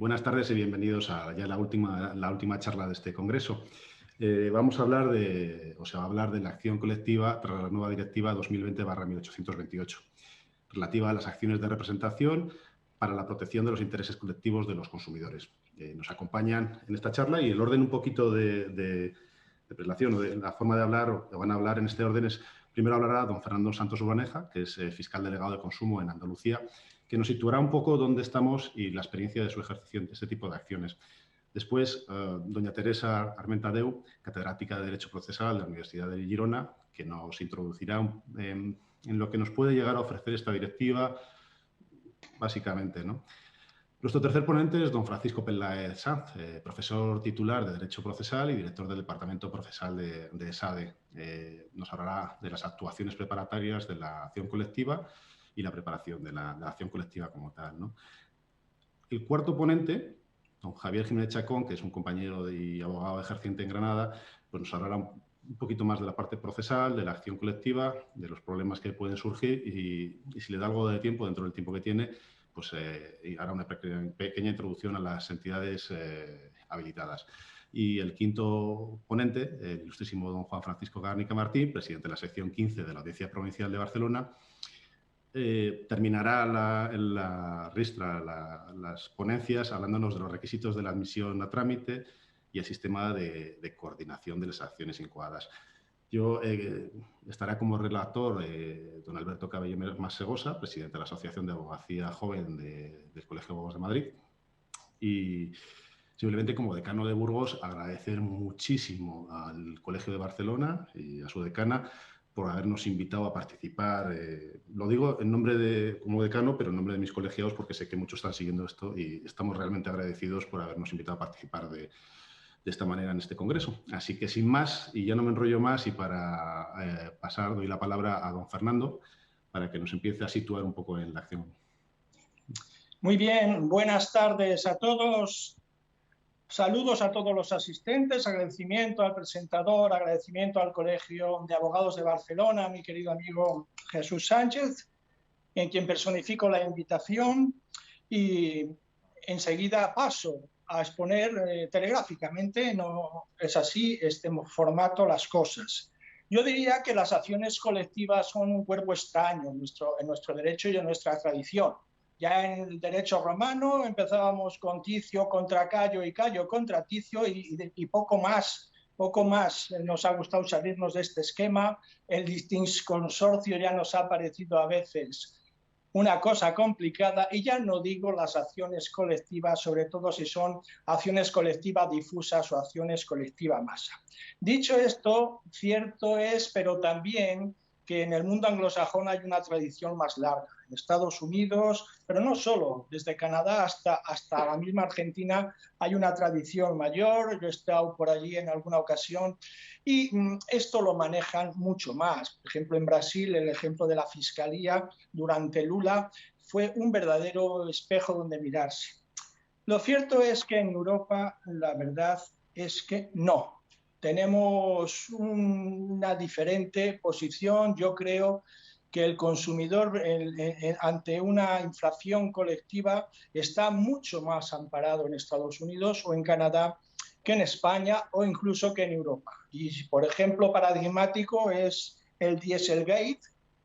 Buenas tardes y bienvenidos a ya la última charla de este congreso. Vamos a hablar se va a hablar de la acción colectiva tras la nueva directiva 2020/1828, relativa a las acciones de representación para la protección de los intereses colectivos de los consumidores. Nos acompañan en esta charla y el orden un poquito de prelación o de la forma de hablar, o van a hablar en este orden es, primero hablará don Fernando Santos Urbaneja, que es fiscal delegado de consumo en Andalucía, que nos situará un poco dónde estamos y la experiencia de su ejercicio en este tipo de acciones. Después, doña Teresa Armentadeu, catedrática de Derecho Procesal de la Universidad de Girona, que nos introducirá en lo que nos puede llegar a ofrecer esta directiva, básicamente, ¿no? Nuestro tercer ponente es don Francisco Peláez Sanz, profesor titular de Derecho Procesal y director del Departamento Procesal de ESADE. Nos hablará de las actuaciones preparatorias de la acción colectiva y la preparación de la acción colectiva como tal, ¿no? El cuarto ponente, don Javier Jiménez Chacón, que es un compañero y abogado ejerciente en Granada, pues nos hablará un poquito más de la parte procesal, de la acción colectiva, de los problemas que pueden surgir y si le da algo de tiempo, dentro del tiempo que tiene, pues hará una pequeña introducción a las entidades habilitadas. Y el quinto ponente, el ilustrísimo don Juan Francisco Garnica Martín, presidente de la sección 15 de la Audiencia Provincial de Barcelona, terminará las ponencias hablándonos de los requisitos de la admisión a trámite y el sistema de coordinación de las acciones incoadas. Yo estará como relator don Alberto Cabello Masegosa, presidente de la Asociación de Abogacía Joven del Colegio de Abogados de Madrid. Y simplemente como decano de Burgos agradecer muchísimo al Colegio de Barcelona y a su decana por habernos invitado a participar. Lo digo en nombre como decano, pero en nombre de mis colegiados, porque sé que muchos están siguiendo esto y estamos realmente agradecidos por habernos invitado a participar de esta manera en este congreso. Así que sin más, y ya no me enrollo más, y para pasar doy la palabra a don Fernando para que nos empiece a situar un poco en la acción. Muy bien, buenas tardes a todos. Saludos a todos los asistentes, agradecimiento al presentador, agradecimiento al Colegio de Abogados de Barcelona, a mi querido amigo Jesús Sánchez, en quien personifico la invitación, y enseguida paso a exponer telegráficamente, no es así este formato las cosas. Yo diría que las acciones colectivas son un cuerpo extraño en nuestro derecho y en nuestra tradición. Ya en el derecho romano empezábamos con Ticio contra Cayo y Cayo contra Ticio y poco más nos ha gustado salirnos de este esquema. El consorcio ya nos ha parecido a veces una cosa complicada y ya no digo las acciones colectivas, sobre todo si son acciones colectivas difusas o acciones colectivas masa. Dicho esto, cierto es, pero también que en el mundo anglosajón hay una tradición más larga. En Estados Unidos, pero no solo, desde Canadá hasta la misma Argentina hay una tradición mayor. Yo he estado por allí en alguna ocasión y esto lo manejan mucho más. Por ejemplo, en Brasil, el ejemplo de la Fiscalía durante Lula fue un verdadero espejo donde mirarse. Lo cierto es que en Europa la verdad es que no. Tenemos una diferente posición. Yo creo que el consumidor ante una infracción colectiva está mucho más amparado en Estados Unidos o en Canadá que en España o incluso que en Europa. Y, por ejemplo, paradigmático es el Dieselgate,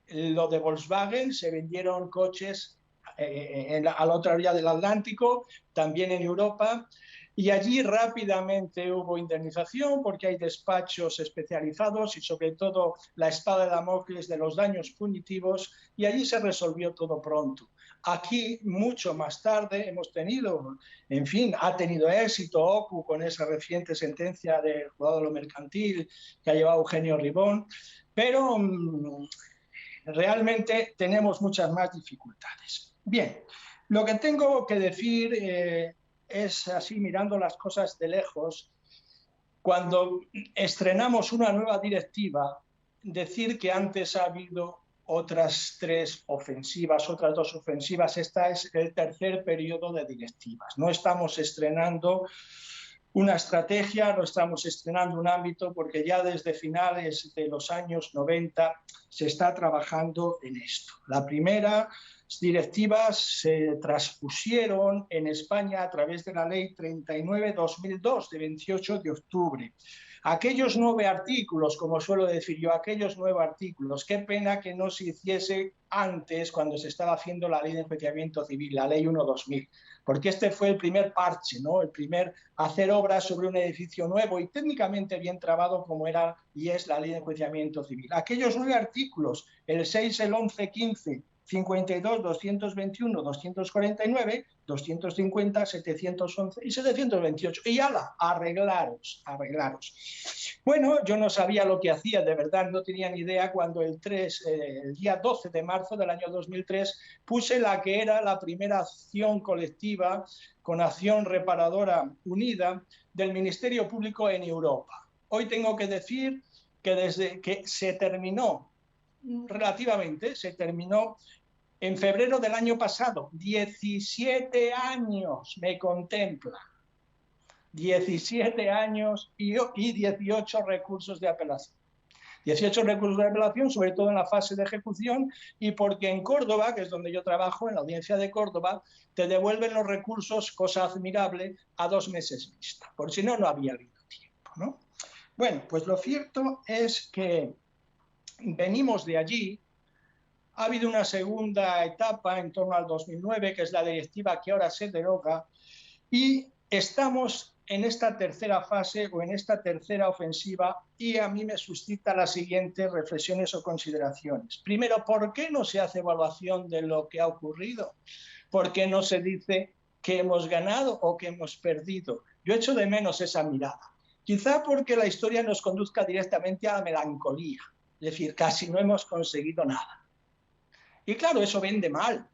lo de Volkswagen. Se vendieron coches a la otra orilla del Atlántico, también en Europa, y allí rápidamente hubo indemnización porque hay despachos especializados y sobre todo la espada de Damocles de los daños punitivos, y allí se resolvió todo pronto. Aquí, mucho más tarde, hemos tenido, en fin, ha tenido éxito OCU con esa reciente sentencia del juzgado de lo mercantil que ha llevado Eugenio Ribón, pero realmente tenemos muchas más dificultades. Bien, lo que tengo que decir es, así mirando las cosas de lejos, cuando estrenamos una nueva directiva, decir que antes ha habido otras 3 ofensivas, otras 2 ofensivas. Esta es el tercer periodo de directivas. No estamos estrenando una estrategia, no estamos estrenando un ámbito, porque ya desde finales de los años 90 se está trabajando en esto. La primera directivas se transpusieron en España a través de la Ley 39/2002 de 28 de octubre. Aquellos 9 artículos, como suelo decir yo, aquellos 9 artículos, qué pena que no se hiciese antes cuando se estaba haciendo la Ley de Enjuiciamiento Civil, la Ley 1/2000, porque este fue el primer parche, ¿no? El primer hacer obras sobre un edificio nuevo y técnicamente bien trabado como era y es la Ley de Enjuiciamiento Civil. Aquellos 9 artículos, el 6, el 11, 15, 52, 221, 249, 250, 711 y 728. Y ala, arreglaros, arreglaros. Bueno, yo no sabía lo que hacía, de verdad, no tenía ni idea cuando el día 12 de marzo del año 2003 puse la que era la primera acción colectiva con acción reparadora unida del Ministerio Público en Europa. Hoy tengo que decir que desde que se terminó, relativamente, se terminó en febrero del año pasado, 17 años me contempla, 17 años y 18 recursos de apelación. 18 recursos de apelación, sobre todo en la fase de ejecución, y porque en Córdoba, que es donde yo trabajo, en la audiencia de Córdoba, te devuelven los recursos, cosa admirable, a 2 meses vista, por si no, no había habido tiempo, ¿no? Bueno, pues lo cierto es que venimos de allí. Ha habido una segunda etapa en torno al 2009, que es la directiva que ahora se deroga, y estamos en esta tercera fase o en esta tercera ofensiva, y a mí me suscita las siguientes reflexiones o consideraciones. Primero, ¿por qué no se hace evaluación de lo que ha ocurrido? ¿Por qué no se dice que hemos ganado o que hemos perdido? Yo echo de menos esa mirada. Quizá porque la historia nos conduzca directamente a la melancolía, es decir, casi no hemos conseguido nada. Y claro, eso vende mal,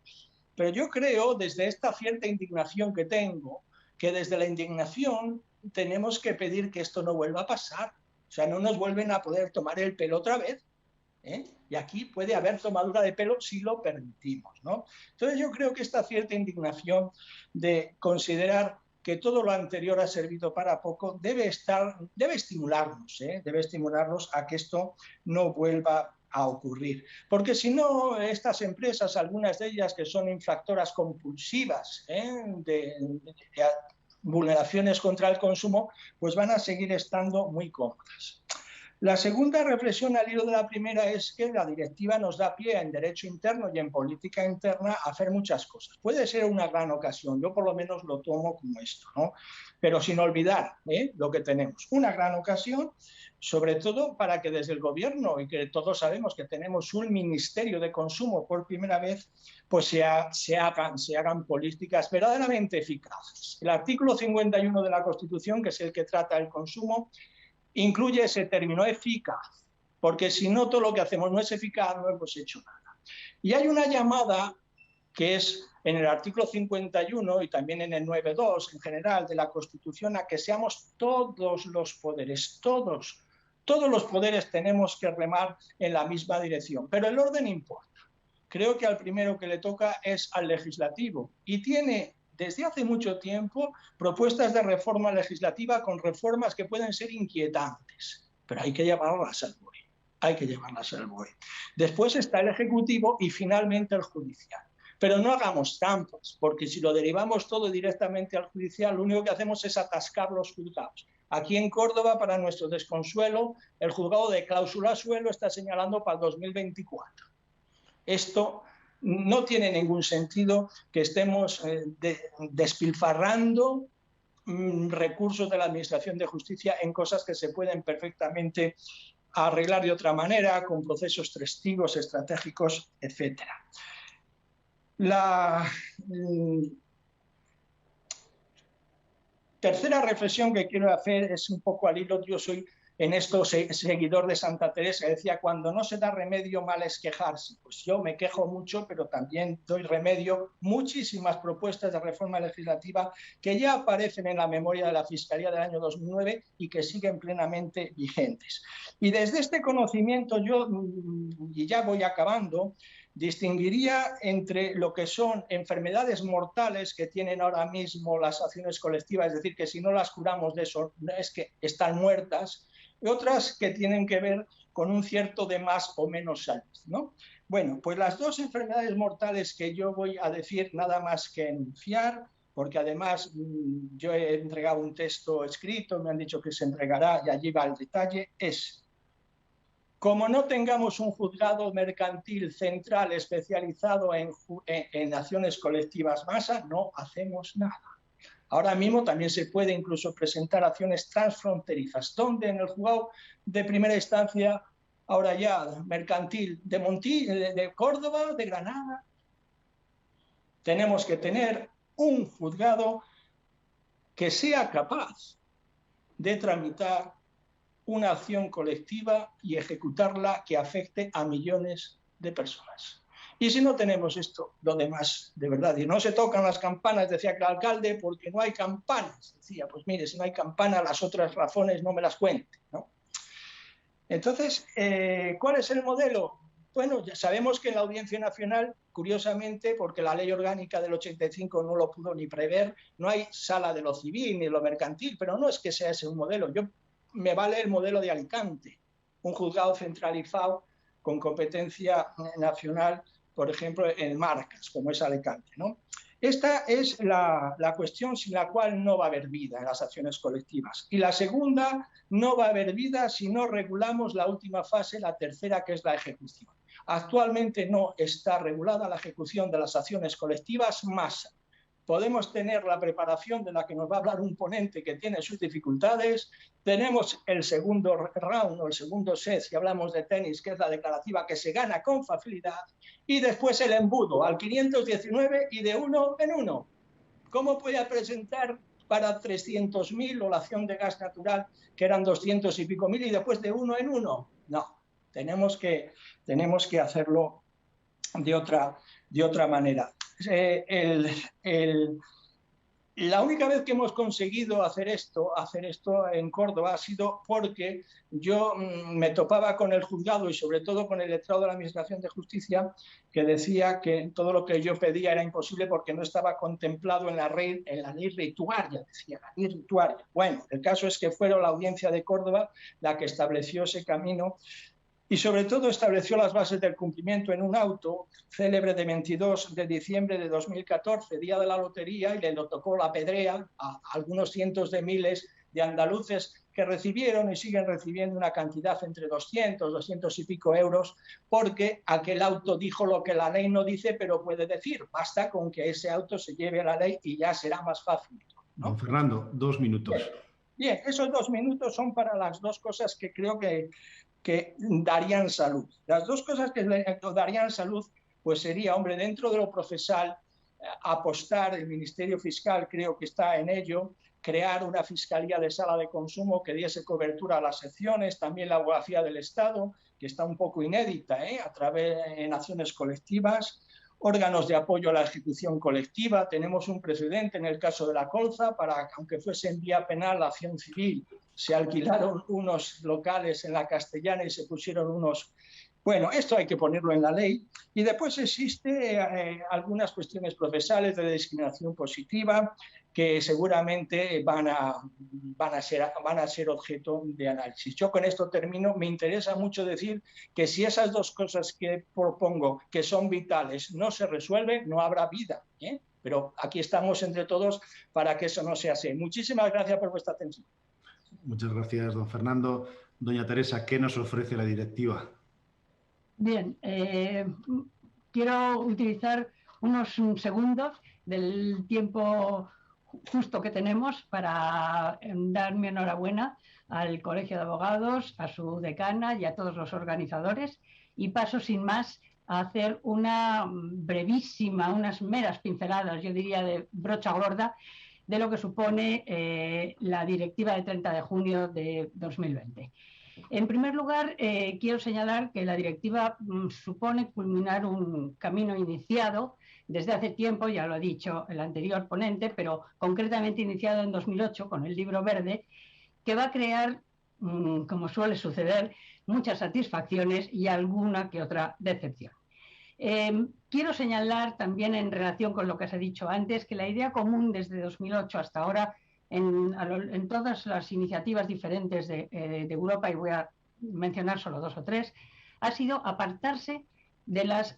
pero yo creo, desde esta cierta indignación que tengo, que desde la indignación tenemos que pedir que esto no vuelva a pasar. O sea, no nos vuelven a poder tomar el pelo otra vez, ¿eh? Y aquí puede haber tomadura de pelo si lo permitimos, ¿no? Entonces yo creo que esta cierta indignación de considerar que todo lo anterior ha servido para poco debe estimularnos, debe estimularnos a que esto no vuelva a ocurrir. Porque si no, estas empresas, algunas de ellas que son infractoras compulsivas de vulneraciones contra el consumo, pues van a seguir estando muy cómodas. La segunda reflexión al hilo de la primera es que la directiva nos da pie en derecho interno y en política interna a hacer muchas cosas. Puede ser una gran ocasión, yo por lo menos lo tomo como esto, ¿no? Pero sin olvidar lo que tenemos. Una gran ocasión, sobre todo para que desde el gobierno, y que todos sabemos que tenemos un ministerio de consumo por primera vez, pues se hagan políticas verdaderamente eficaces. El artículo 51 de la Constitución, que es el que trata el consumo, incluye ese término eficaz, porque si no todo lo que hacemos no es eficaz, no hemos hecho nada. Y hay una llamada que es en el artículo 51 y también en el 9.2 en general de la Constitución a que seamos todos los poderes, todos los poderes tenemos que remar en la misma dirección, pero el orden importa. Creo que al primero que le toca es al legislativo y tiene desde hace mucho tiempo propuestas de reforma legislativa con reformas que pueden ser inquietantes, pero hay que llevarlas al BOE, hay que llevarlas al BOE. Después está el Ejecutivo y finalmente el Judicial. Pero no hagamos trampas, porque si lo derivamos todo directamente al Judicial, lo único que hacemos es atascar los juzgados. Aquí en Córdoba, para nuestro desconsuelo, el juzgado de cláusula suelo está señalando para el 2024. Esto no tiene ningún sentido que estemos despilfarrando recursos de la Administración de Justicia en cosas que se pueden perfectamente arreglar de otra manera, con procesos testigos, estratégicos, etc. La tercera reflexión que quiero hacer es un poco al hilo. Yo soy en esto seguidor de Santa Teresa, decía, cuando no se da remedio, mal es quejarse. Pues yo me quejo mucho, pero también doy remedio. Muchísimas propuestas de reforma legislativa que ya aparecen en la memoria de la Fiscalía del año 2009 y que siguen plenamente vigentes. Y desde este conocimiento yo, y ya voy acabando, distinguiría entre lo que son enfermedades mortales que tienen ahora mismo las acciones colectivas, es decir, que si no las curamos de eso es que están muertas, y otras que tienen que ver con un cierto de más o menos salud, ¿no? Bueno, pues las dos enfermedades mortales que yo voy a decir nada más que enunciar, porque además yo he entregado un texto escrito, me han dicho que se entregará y allí va el detalle, es: como no tengamos un juzgado mercantil central especializado en acciones colectivas masa, no hacemos nada. Ahora mismo también se puede incluso presentar acciones transfronterizas, donde en el juzgado de primera instancia, ahora ya mercantil de Córdoba, de Granada, tenemos que tener un juzgado que sea capaz de tramitar una acción colectiva y ejecutarla que afecte a millones de personas. Y si no tenemos esto, lo demás, de verdad, y no se tocan las campanas, decía el alcalde, porque no hay campanas. Decía, pues mire, si no hay campana, las otras razones no me las cuente, ¿no? Entonces, ¿cuál es el modelo? Bueno, ya sabemos que en la Audiencia Nacional, curiosamente, porque la ley orgánica del 85 no lo pudo ni prever, no hay sala de lo civil ni de lo mercantil, pero no es que sea ese un modelo. Me vale el modelo de Alicante, un juzgado centralizado con competencia nacional, por ejemplo, en marcas, como es Alicante, ¿no? Esta es la cuestión sin la cual no va a haber vida en las acciones colectivas. Y la segunda, no va a haber vida si no regulamos la última fase, la tercera, que es la ejecución. Actualmente no está regulada la ejecución de las acciones colectivas masa. Podemos tener la preparación de la que nos va a hablar un ponente que tiene sus dificultades. Tenemos el segundo round o el segundo set, si hablamos de tenis, que es la declarativa, que se gana con facilidad. Y después el embudo al 519 y de uno en uno. ¿Cómo puede presentar para 300.000 o la acción de gas natural, que eran 200 y pico mil, y después de uno en uno? No, tenemos que hacerlo de otra manera. La única vez que hemos conseguido hacer esto en Córdoba ha sido porque yo me topaba con el juzgado y sobre todo con el letrado de la Administración de Justicia, que decía que todo lo que yo pedía era imposible porque no estaba contemplado en la ley rituaria, decía, la ley rituaria. Bueno, el caso es que fue la Audiencia de Córdoba la que estableció ese camino y sobre todo estableció las bases del cumplimiento en un auto célebre de 22 de diciembre de 2014, día de la lotería, y le tocó la pedrea a algunos cientos de miles de andaluces que recibieron y siguen recibiendo una cantidad entre 200 y pico euros, porque aquel auto dijo lo que la ley no dice, pero puede decir. Basta con que ese auto se lleve a la ley y ya será más fácil, ¿no? Don Fernando, 2 minutos. Bien, esos 2 minutos son para las dos cosas que creo que darían salud. Las dos cosas que darían salud, pues sería, hombre, dentro de lo procesal, apostar, el Ministerio Fiscal creo que está en ello, crear una fiscalía de sala de consumo que diese cobertura a las secciones, también la abogacía del Estado, que está un poco inédita, a través de acciones colectivas, órganos de apoyo a la ejecución colectiva. Tenemos un precedente en el caso de la colza, para que, aunque fuese en vía penal, la acción civil, se alquilaron unos locales en la Castellana y se pusieron unos... Bueno, esto hay que ponerlo en la ley. Y después existe algunas cuestiones procesales de discriminación positiva que seguramente van a ser objeto de análisis. Yo con esto termino. Me interesa mucho decir que si esas dos cosas que propongo, que son vitales, no se resuelven, no habrá vida, ¿eh? Pero aquí estamos entre todos para que eso no sea así. Muchísimas gracias por vuestra atención. Muchas gracias, don Fernando. Doña Teresa, ¿qué nos ofrece la directiva? Bien, quiero utilizar unos segundos del tiempo justo que tenemos para dar mi enhorabuena al Colegio de Abogados, a su decana y a todos los organizadores, y paso sin más a hacer una brevísima, unas meras pinceladas, yo diría de brocha gorda, de lo que supone la directiva de 30 de junio de 2020. En primer lugar, quiero señalar que la directiva supone culminar un camino iniciado desde hace tiempo, ya lo ha dicho el anterior ponente, pero concretamente iniciado en 2008 con el Libro Verde, que va a crear, como suele suceder, muchas satisfacciones y alguna que otra decepción. Quiero señalar también, en relación con lo que se ha dicho antes, que la idea común desde 2008 hasta ahora en todas las iniciativas diferentes de Europa, y voy a mencionar solo 2 o 3, ha sido apartarse de las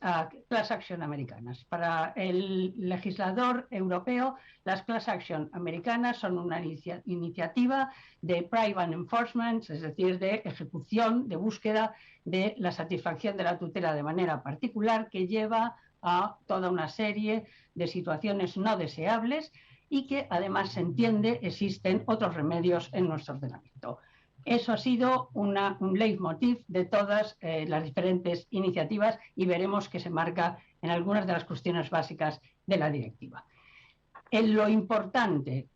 class action americanas. Para el legislador europeo, las class action americanas son una iniciativa de private enforcement, es decir, de ejecución, de búsqueda de la satisfacción de la tutela de manera particular, que lleva a toda una serie de situaciones no deseables y que además se entiende existen otros remedios en nuestro ordenamiento. Eso ha sido un leitmotiv de todas las diferentes iniciativas y veremos que se marca en algunas de las cuestiones básicas de la directiva. Lo importante,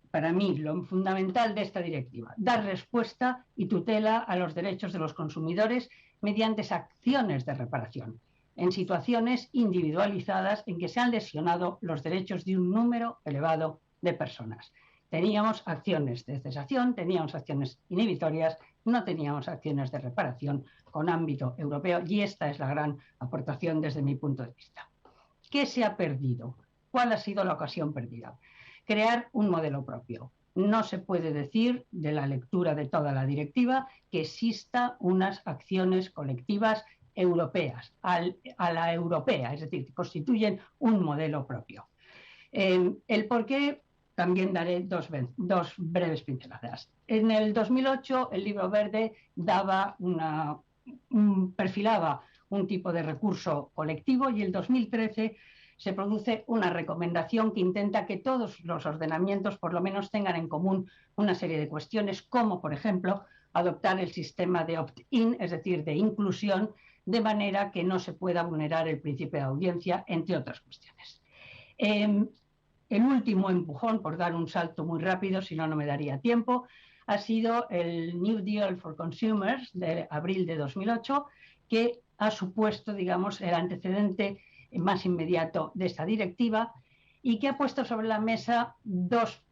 para mí, lo fundamental de esta directiva, dar respuesta y tutela a los derechos de los consumidores mediante acciones de reparación en situaciones individualizadas en que se han lesionado los derechos de un número elevado de personas. Teníamos acciones de cesación, teníamos acciones inhibitorias, no teníamos acciones de reparación con ámbito europeo y esta es la gran aportación desde mi punto de vista. ¿Qué se ha perdido? ¿Cuál ha sido la ocasión perdida? Crear un modelo propio. No se puede decir de la lectura de toda la directiva que exista unas acciones colectivas europeas, a la europea, es decir, que constituyen un modelo propio. El por qué también daré dos breves pinceladas. En el 2008 el Libro Verde perfilaba un tipo de recurso colectivo y en el 2013 se produce una recomendación que intenta que todos los ordenamientos por lo menos tengan en común una serie de cuestiones, como por ejemplo adoptar el sistema de opt-in, es decir, de inclusión, de manera que no se pueda vulnerar el principio de audiencia, entre otras cuestiones. El último empujón, por dar un salto muy rápido, si no, no me daría tiempo, ha sido el New Deal for Consumers de abril de 2008, que ha supuesto, digamos, el antecedente más inmediato de esta directiva y que ha puesto sobre la mesa dos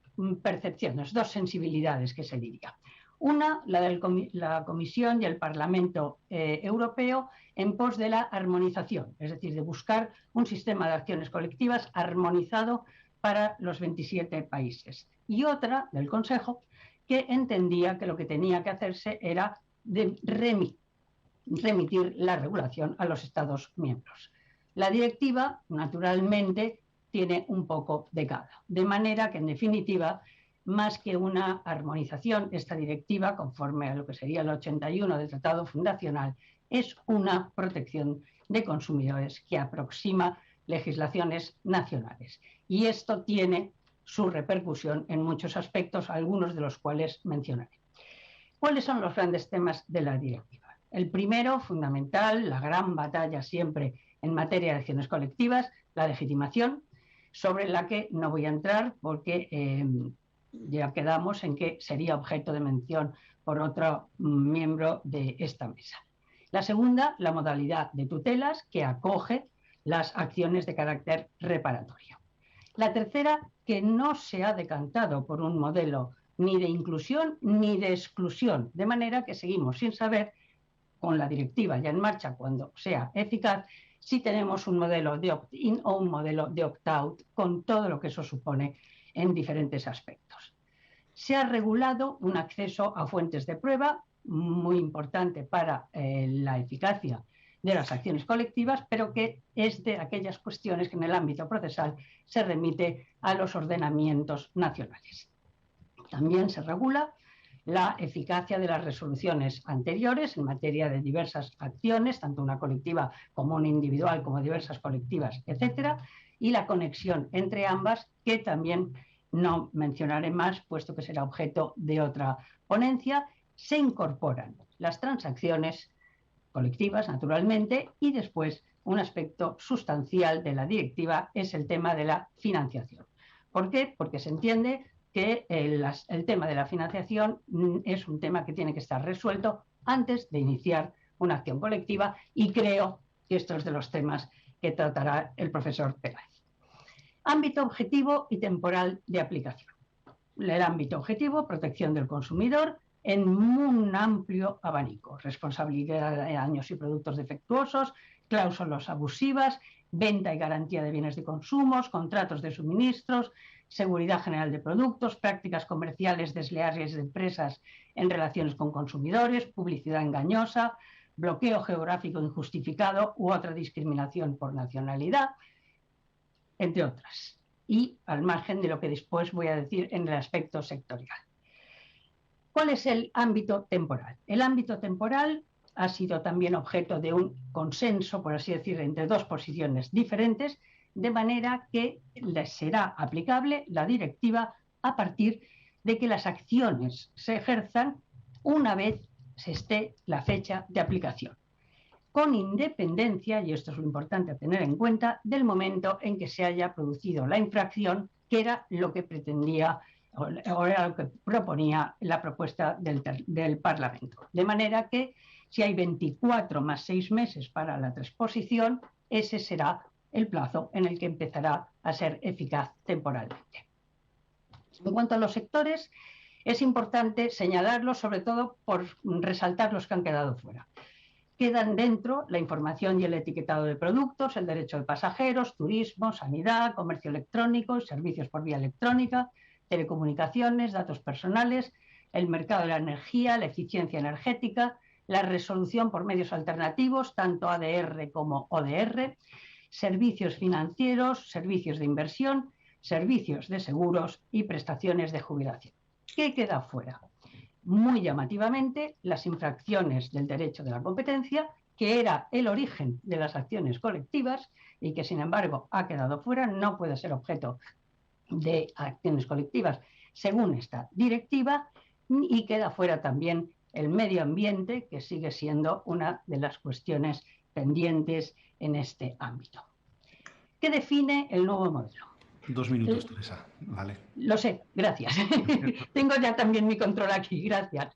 percepciones, dos sensibilidades, que se diría. Una, la de la Comisión y el Parlamento Europeo en pos de la armonización, es decir, de buscar un sistema de acciones colectivas armonizado para los 27 países. Y otra, del Consejo, que entendía que lo que tenía que hacerse era remitir la regulación a los Estados miembros. La directiva, naturalmente, tiene un poco de cada. De manera que, en definitiva, más que una armonización, esta directiva, conforme a lo que sería el 81 del Tratado Fundacional, es una protección de consumidores que aproxima legislaciones nacionales. Y esto tiene su repercusión en muchos aspectos, algunos de los cuales mencionaré. ¿Cuáles son los grandes temas de la directiva? El primero, fundamental, la gran batalla siempre en materia de acciones colectivas, la legitimación, sobre la que no voy a entrar porque ya quedamos en que sería objeto de mención por otro miembro de esta mesa. La segunda, la modalidad de tutelas que acoge las acciones de carácter reparatorio. La tercera, que no se ha decantado por un modelo ni de inclusión ni de exclusión, de manera que seguimos sin saber, con la directiva ya en marcha cuando sea eficaz, si tenemos un modelo de opt-in o un modelo de opt-out, con todo lo que eso supone en diferentes aspectos. Se ha regulado un acceso a fuentes de prueba, muy importante para la eficacia de las acciones colectivas, pero que es de aquellas cuestiones que en el ámbito procesal se remite a los ordenamientos nacionales. También se regula la eficacia de las resoluciones anteriores en materia de diversas acciones, tanto una colectiva como una individual, como diversas colectivas, etcétera, y la conexión entre ambas, que también no mencionaré más, puesto que será objeto de otra ponencia. Se incorporan las transacciones colectivas, naturalmente, y después un aspecto sustancial de la directiva es el tema de la financiación. ¿Por qué? Porque se entiende que el tema de la financiación es un tema que tiene que estar resuelto antes de iniciar una acción colectiva y creo que esto es de los temas que tratará el profesor Peláez. Ámbito objetivo y temporal de aplicación. El ámbito objetivo, protección del consumidor en un amplio abanico, responsabilidad de daños y productos defectuosos, cláusulas abusivas, venta y garantía de bienes de consumo, contratos de suministros, seguridad general de productos, prácticas comerciales desleales de empresas en relaciones con consumidores, publicidad engañosa, bloqueo geográfico injustificado u otra discriminación por nacionalidad, entre otras, y al margen de lo que después voy a decir en el aspecto sectorial. ¿Cuál es el ámbito temporal? El ámbito temporal ha sido también objeto de un consenso, por así decir, entre dos posiciones diferentes, de manera que les será aplicable la directiva a partir de que las acciones se ejerzan una vez se esté la fecha de aplicación, con independencia, y esto es lo importante a tener en cuenta, del momento en que se haya producido la infracción, que era lo que pretendía o era lo que proponía la propuesta del Parlamento. De manera que si hay 24 más 6 meses para la transposición, ese será el plazo en el que empezará a ser eficaz temporalmente. En cuanto a los sectores, es importante señalarlos, sobre todo por resaltar los que han quedado fuera. Quedan dentro la información y el etiquetado de productos, el derecho de pasajeros, turismo, sanidad, comercio electrónico, servicios por vía electrónica, telecomunicaciones, datos personales, el mercado de la energía, la eficiencia energética, la resolución por medios alternativos, tanto ADR como ODR, servicios financieros, servicios de inversión, servicios de seguros y prestaciones de jubilación. ¿Qué queda fuera? Muy llamativamente, las infracciones del derecho de la competencia, que era el origen de las acciones colectivas y que, sin embargo, ha quedado fuera, no puede ser objeto de acciones colectivas según esta directiva, y queda fuera también el medio ambiente, que sigue siendo una de las cuestiones pendientes en este ámbito. ¿Qué define el nuevo modelo? 2 minutos, Teresa. Vale. Lo sé, gracias. Tengo ya también mi control aquí, gracias.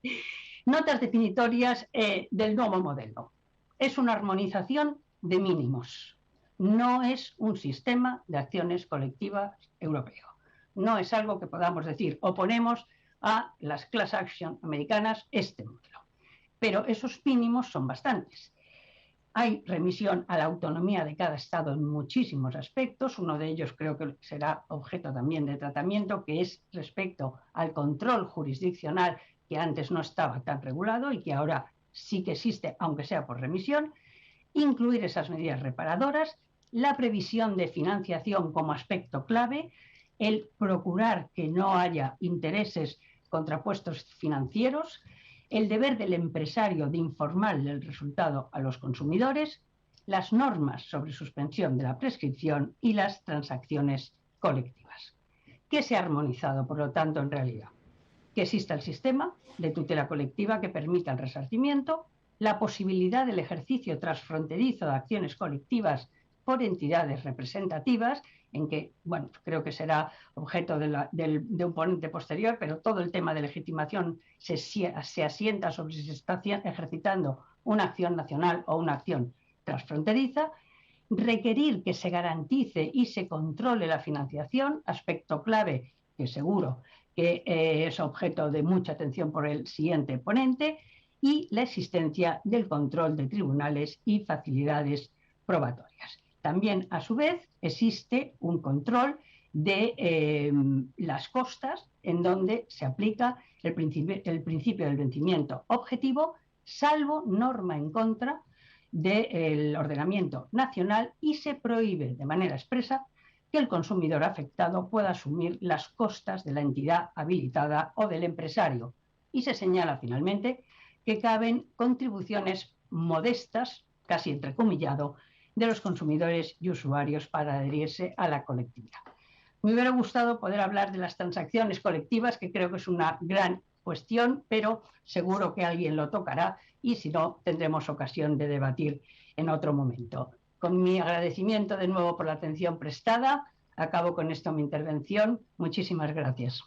Notas definitorias del nuevo modelo. Es una armonización de mínimos. No es un sistema de acciones colectivas europeo. No es algo que podamos decir, oponemos a las class action americanas este modelo. Pero esos mínimos son bastantes. Hay remisión a la autonomía de cada Estado en muchísimos aspectos. Uno de ellos creo que será objeto también de tratamiento, que es respecto al control jurisdiccional, que antes no estaba tan regulado y que ahora sí que existe, aunque sea por remisión. Incluir esas medidas reparadoras, la previsión de financiación como aspecto clave, el procurar que no haya intereses contrapuestos financieros, el deber del empresario de informar del resultado a los consumidores, las normas sobre suspensión de la prescripción y las transacciones colectivas. ¿Qué se ha armonizado, por lo tanto, en realidad? Que exista el sistema de tutela colectiva que permita el resarcimiento, la posibilidad del ejercicio transfronterizo de acciones colectivas por entidades representativas, en que, bueno, creo que será objeto de un ponente posterior, pero todo el tema de legitimación se asienta sobre si se está ejercitando una acción nacional o una acción transfronteriza, requerir que se garantice y se controle la financiación, aspecto clave que seguro que es objeto de mucha atención por el siguiente ponente, y la existencia del control de tribunales y facilidades probatorias. También, a su vez, existe un control de las costas, en donde se aplica el principio del vencimiento objetivo, salvo norma en contra del ordenamiento nacional, y se prohíbe de manera expresa que el consumidor afectado pueda asumir las costas de la entidad habilitada o del empresario. Y se señala finalmente que caben contribuciones modestas, casi entrecomillado, de los consumidores y usuarios para adherirse a la colectividad. Me hubiera gustado poder hablar de las transacciones colectivas, que creo que es una gran cuestión, pero seguro que alguien lo tocará y si no, tendremos ocasión de debatir en otro momento. Con mi agradecimiento de nuevo por la atención prestada, acabo con esto mi intervención. Muchísimas gracias.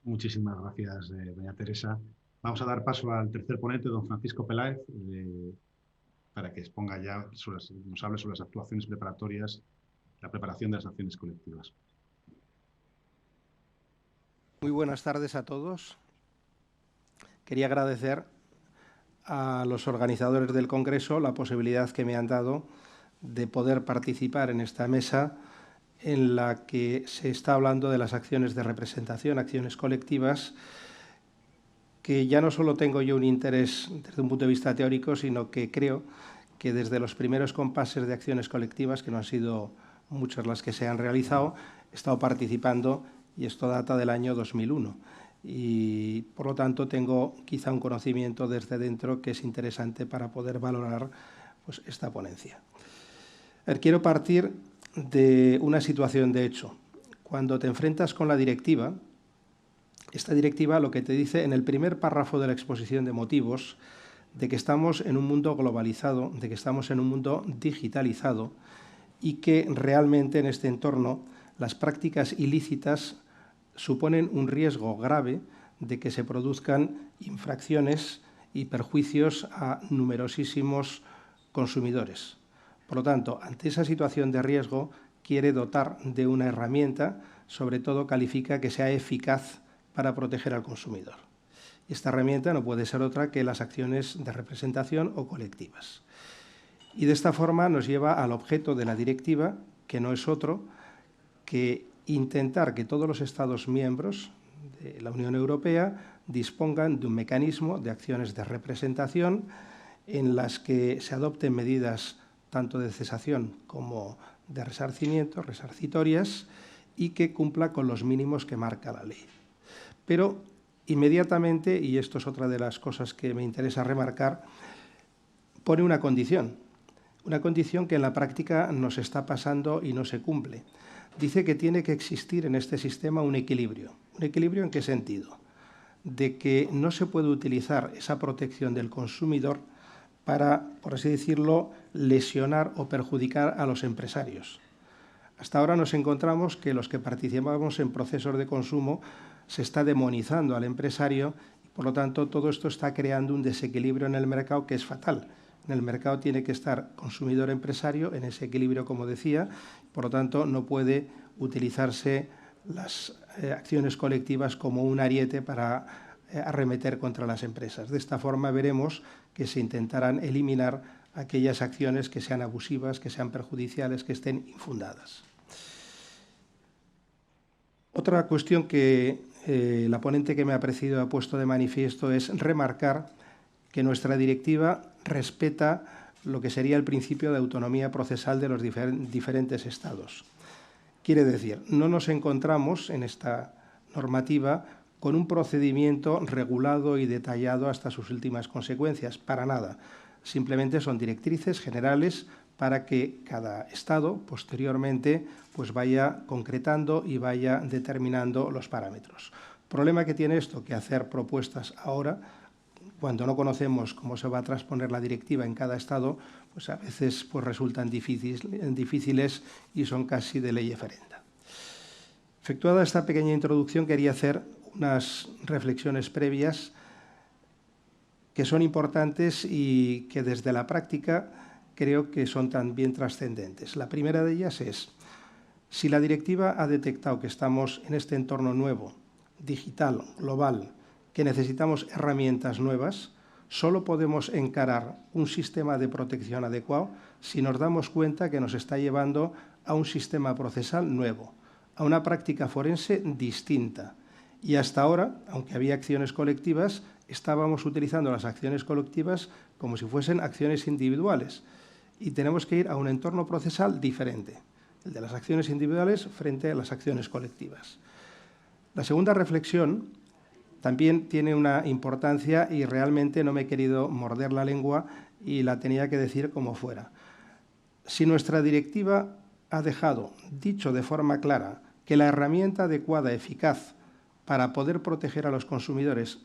Muchísimas gracias, doña Teresa. Vamos a dar paso al tercer ponente, don Francisco Peláez, para que exponga ya, nos hable sobre las actuaciones preparatorias, la preparación de las acciones colectivas. Muy buenas tardes a todos. Quería agradecer a los organizadores del Congreso la posibilidad que me han dado de poder participar en esta mesa en la que se está hablando de las acciones de representación, acciones colectivas, que ya no solo tengo yo un interés desde un punto de vista teórico, sino que creo que desde los primeros compases de acciones colectivas, que no han sido muchas las que se han realizado, he estado participando, y esto data del año 2001. Y, por lo tanto, tengo quizá un conocimiento desde dentro que es interesante para poder valorar pues, esta ponencia. Quiero partir de una situación de hecho. Cuando te enfrentas con la directiva, esta directiva lo que te dice en el primer párrafo de la exposición de motivos, de que estamos en un mundo globalizado, de que estamos en un mundo digitalizado y que realmente en este entorno las prácticas ilícitas suponen un riesgo grave de que se produzcan infracciones y perjuicios a numerosísimos consumidores. Por lo tanto, ante esa situación de riesgo, quiere dotar de una herramienta, sobre todo califica que sea eficaz para proteger al consumidor. Esta herramienta no puede ser otra que las acciones de representación o colectivas. Y de esta forma nos lleva al objeto de la directiva, que no es otro que intentar que todos los Estados miembros de la Unión Europea dispongan de un mecanismo de acciones de representación en las que se adopten medidas tanto de cesación como de resarcimiento, resarcitorias, y que cumpla con los mínimos que marca la ley. Pero inmediatamente, y esto es otra de las cosas que me interesa remarcar, pone una condición que en la práctica nos está pasando y no se cumple. Dice que tiene que existir en este sistema un equilibrio. ¿Un equilibrio en qué sentido? De que no se puede utilizar esa protección del consumidor para, por así decirlo, lesionar o perjudicar a los empresarios. Hasta ahora nos encontramos que los que participamos en procesos de consumo se está demonizando al empresario y, por lo tanto, todo esto está creando un desequilibrio en el mercado que es fatal. En el mercado tiene que estar consumidor-empresario en ese equilibrio, como decía, por lo tanto, no puede utilizarse las acciones colectivas como un ariete para arremeter contra las empresas. De esta forma veremos que se intentarán eliminar aquellas acciones que sean abusivas, que sean perjudiciales, que estén infundadas. Otra cuestión que la ponente que me ha precedido ha puesto de manifiesto es remarcar que nuestra directiva respeta lo que sería el principio de autonomía procesal de los diferentes Estados. Quiere decir, no nos encontramos en esta normativa con un procedimiento regulado y detallado hasta sus últimas consecuencias, para nada. Simplemente son directrices generales para que cada Estado posteriormente pues vaya concretando y vaya determinando los parámetros. ¿Problema que tiene esto? Que hacer propuestas ahora, cuando no conocemos cómo se va a transponer la directiva en cada Estado, pues a veces pues resultan difíciles y son casi de ley ferenda. Efectuada esta pequeña introducción, quería hacer unas reflexiones previas que son importantes y que desde la práctica creo que son también trascendentes. La primera de ellas es, si la directiva ha detectado que estamos en este entorno nuevo, digital, global, que necesitamos herramientas nuevas, solo podemos encarar un sistema de protección adecuado si nos damos cuenta que nos está llevando a un sistema procesal nuevo, a una práctica forense distinta. Y hasta ahora, aunque había acciones colectivas, estábamos utilizando las acciones colectivas como si fuesen acciones individuales. Y tenemos que ir a un entorno procesal diferente, el de las acciones individuales frente a las acciones colectivas. La segunda reflexión también tiene una importancia y realmente no me he querido morder la lengua y la tenía que decir como fuera. Si nuestra directiva ha dejado dicho de forma clara que la herramienta adecuada, eficaz, para poder proteger a los consumidores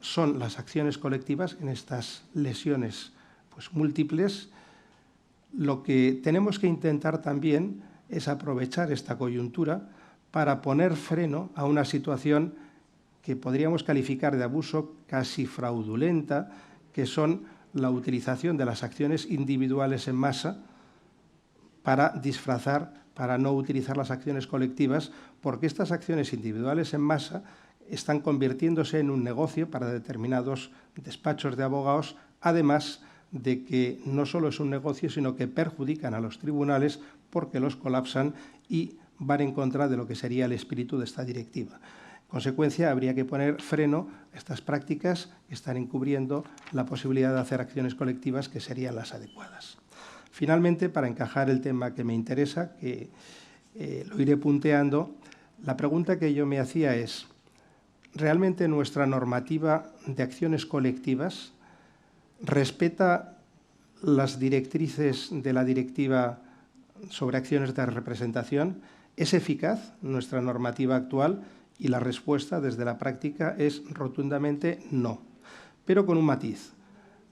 son las acciones colectivas en estas lesiones pues, múltiples, lo que tenemos que intentar también es aprovechar esta coyuntura para poner freno a una situación que podríamos calificar de abuso casi fraudulenta, que son la utilización de las acciones individuales en masa para disfrazar, para no utilizar las acciones colectivas, porque estas acciones individuales en masa están convirtiéndose en un negocio para determinados despachos de abogados, además de que no solo es un negocio, sino que perjudican a los tribunales porque los colapsan y van en contra de lo que sería el espíritu de esta directiva. En consecuencia, habría que poner freno a estas prácticas que están encubriendo la posibilidad de hacer acciones colectivas que serían las adecuadas. Finalmente, para encajar el tema que me interesa, que lo iré punteando, la pregunta que yo me hacía es, ¿realmente nuestra normativa de acciones colectivas respeta las directrices de la directiva sobre acciones de representación? ¿Es eficaz nuestra normativa actual? Y la respuesta desde la práctica es rotundamente no, pero con un matiz.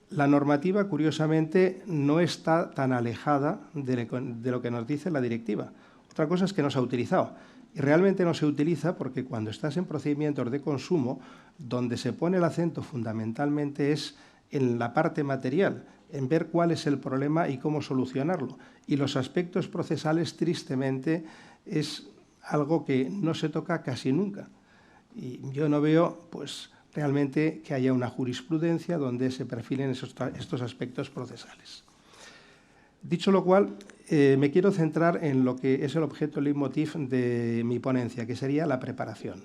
La normativa, curiosamente, no está tan alejada de lo que nos dice la directiva. Otra cosa es que no se ha utilizado. Y realmente no se utiliza porque cuando estás en procedimientos de consumo, donde se pone el acento fundamentalmente es en la parte material, en ver cuál es el problema y cómo solucionarlo. Y los aspectos procesales, tristemente, es algo que no se toca casi nunca. Y yo no veo, pues, realmente que haya una jurisprudencia donde se perfilen estos aspectos procesales. Dicho lo cual, me quiero centrar en lo que es el objeto leitmotiv de mi ponencia, que sería la preparación.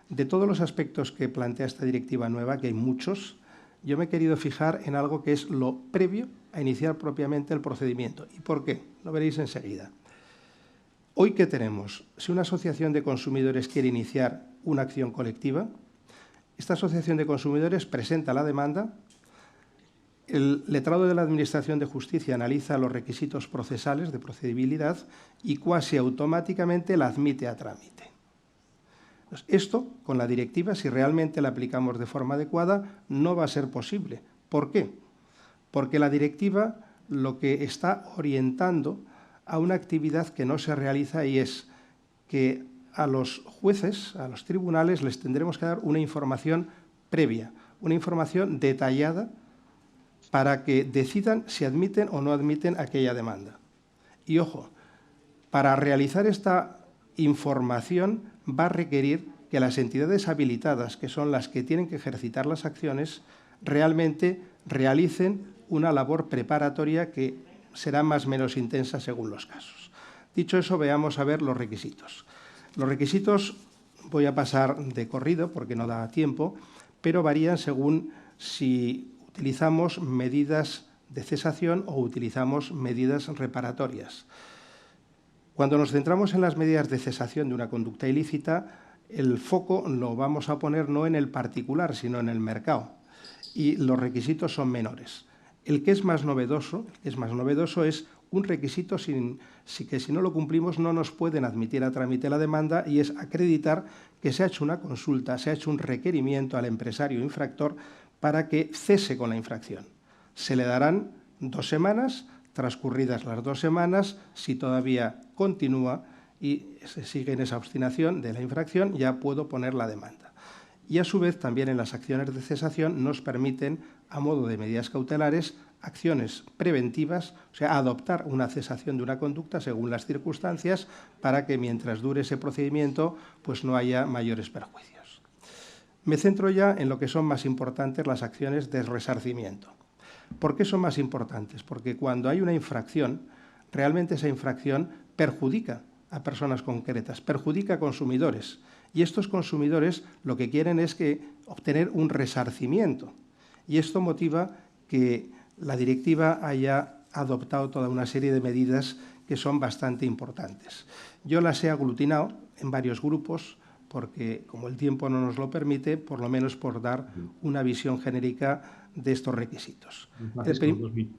De todos los aspectos que plantea esta directiva nueva, que hay muchos, yo me he querido fijar en algo que es lo previo a iniciar propiamente el procedimiento. ¿Y por qué? Lo veréis enseguida. Hoy, ¿qué tenemos? Si una asociación de consumidores quiere iniciar una acción colectiva, esta asociación de consumidores presenta la demanda, el letrado de la Administración de Justicia analiza los requisitos procesales de procedibilidad y cuasi automáticamente la admite a trámite. Entonces, esto, con la directiva, si realmente la aplicamos de forma adecuada, no va a ser posible. ¿Por qué? Porque la directiva lo que está orientando a una actividad que no se realiza y es que a los jueces, a los tribunales, les tendremos que dar una información previa, una información detallada para que decidan si admiten o no admiten aquella demanda. Y ojo, para realizar esta información va a requerir que las entidades habilitadas, que son las que tienen que ejercitar las acciones, realmente realicen una labor preparatoria que será más o menos intensa según los casos. Dicho eso, veamos a ver los requisitos. Los requisitos voy a pasar de corrido porque no da tiempo, pero varían según si utilizamos medidas de cesación o utilizamos medidas reparatorias. Cuando nos centramos en las medidas de cesación de una conducta ilícita, el foco lo vamos a poner no en el particular, sino en el mercado, y los requisitos son menores. El que es más novedoso es un requisito que si no lo cumplimos no nos pueden admitir a trámite la demanda y es acreditar que se ha hecho una consulta, se ha hecho un requerimiento al empresario infractor para que cese con la infracción. Se le darán 2 semanas, transcurridas las 2 semanas, si todavía continúa y se sigue en esa obstinación de la infracción, ya puedo poner la demanda. Y a su vez también en las acciones de cesación nos permiten, a modo de medidas cautelares, acciones preventivas, o sea, adoptar una cesación de una conducta según las circunstancias para que mientras dure ese procedimiento pues no haya mayores perjuicios. Me centro ya en lo que son más importantes las acciones de resarcimiento. ¿Por qué son más importantes? Porque cuando hay una infracción, realmente esa infracción perjudica a personas concretas, perjudica a consumidores. Y estos consumidores lo que quieren es obtener un resarcimiento. Y esto motiva que la directiva haya adoptado toda una serie de medidas que son bastante importantes. Yo las he aglutinado en varios grupos porque, como el tiempo no nos lo permite, por lo menos por dar una visión genérica de estos requisitos.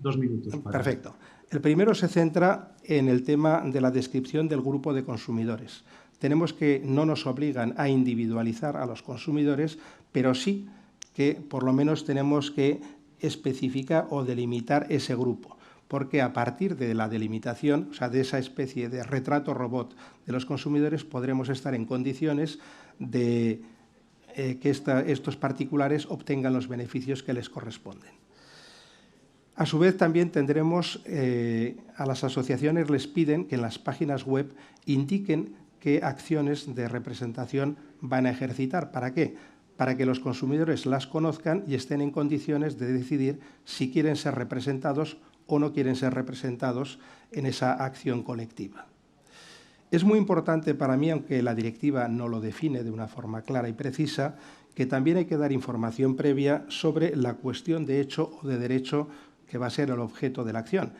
Dos minutos. Perfecto. El primero se centra en el tema de la descripción del grupo de consumidores. Tenemos que no nos obligan a individualizar a los consumidores, pero sí que por lo menos tenemos que especificar o delimitar ese grupo, porque a partir de la delimitación, o sea, de esa especie de retrato robot de los consumidores, podremos estar en condiciones de que estos particulares obtengan los beneficios que les corresponden. A su vez, también tendremos, a las asociaciones les piden que en las páginas web indiquen qué acciones de representación van a ejercitar. ¿Para qué? Para que los consumidores las conozcan y estén en condiciones de decidir si quieren ser representados o no quieren ser representados en esa acción colectiva. Es muy importante para mí, aunque la directiva no lo define de una forma clara y precisa, que también hay que dar información previa sobre la cuestión de hecho o de derecho que va a ser el objeto de la acción.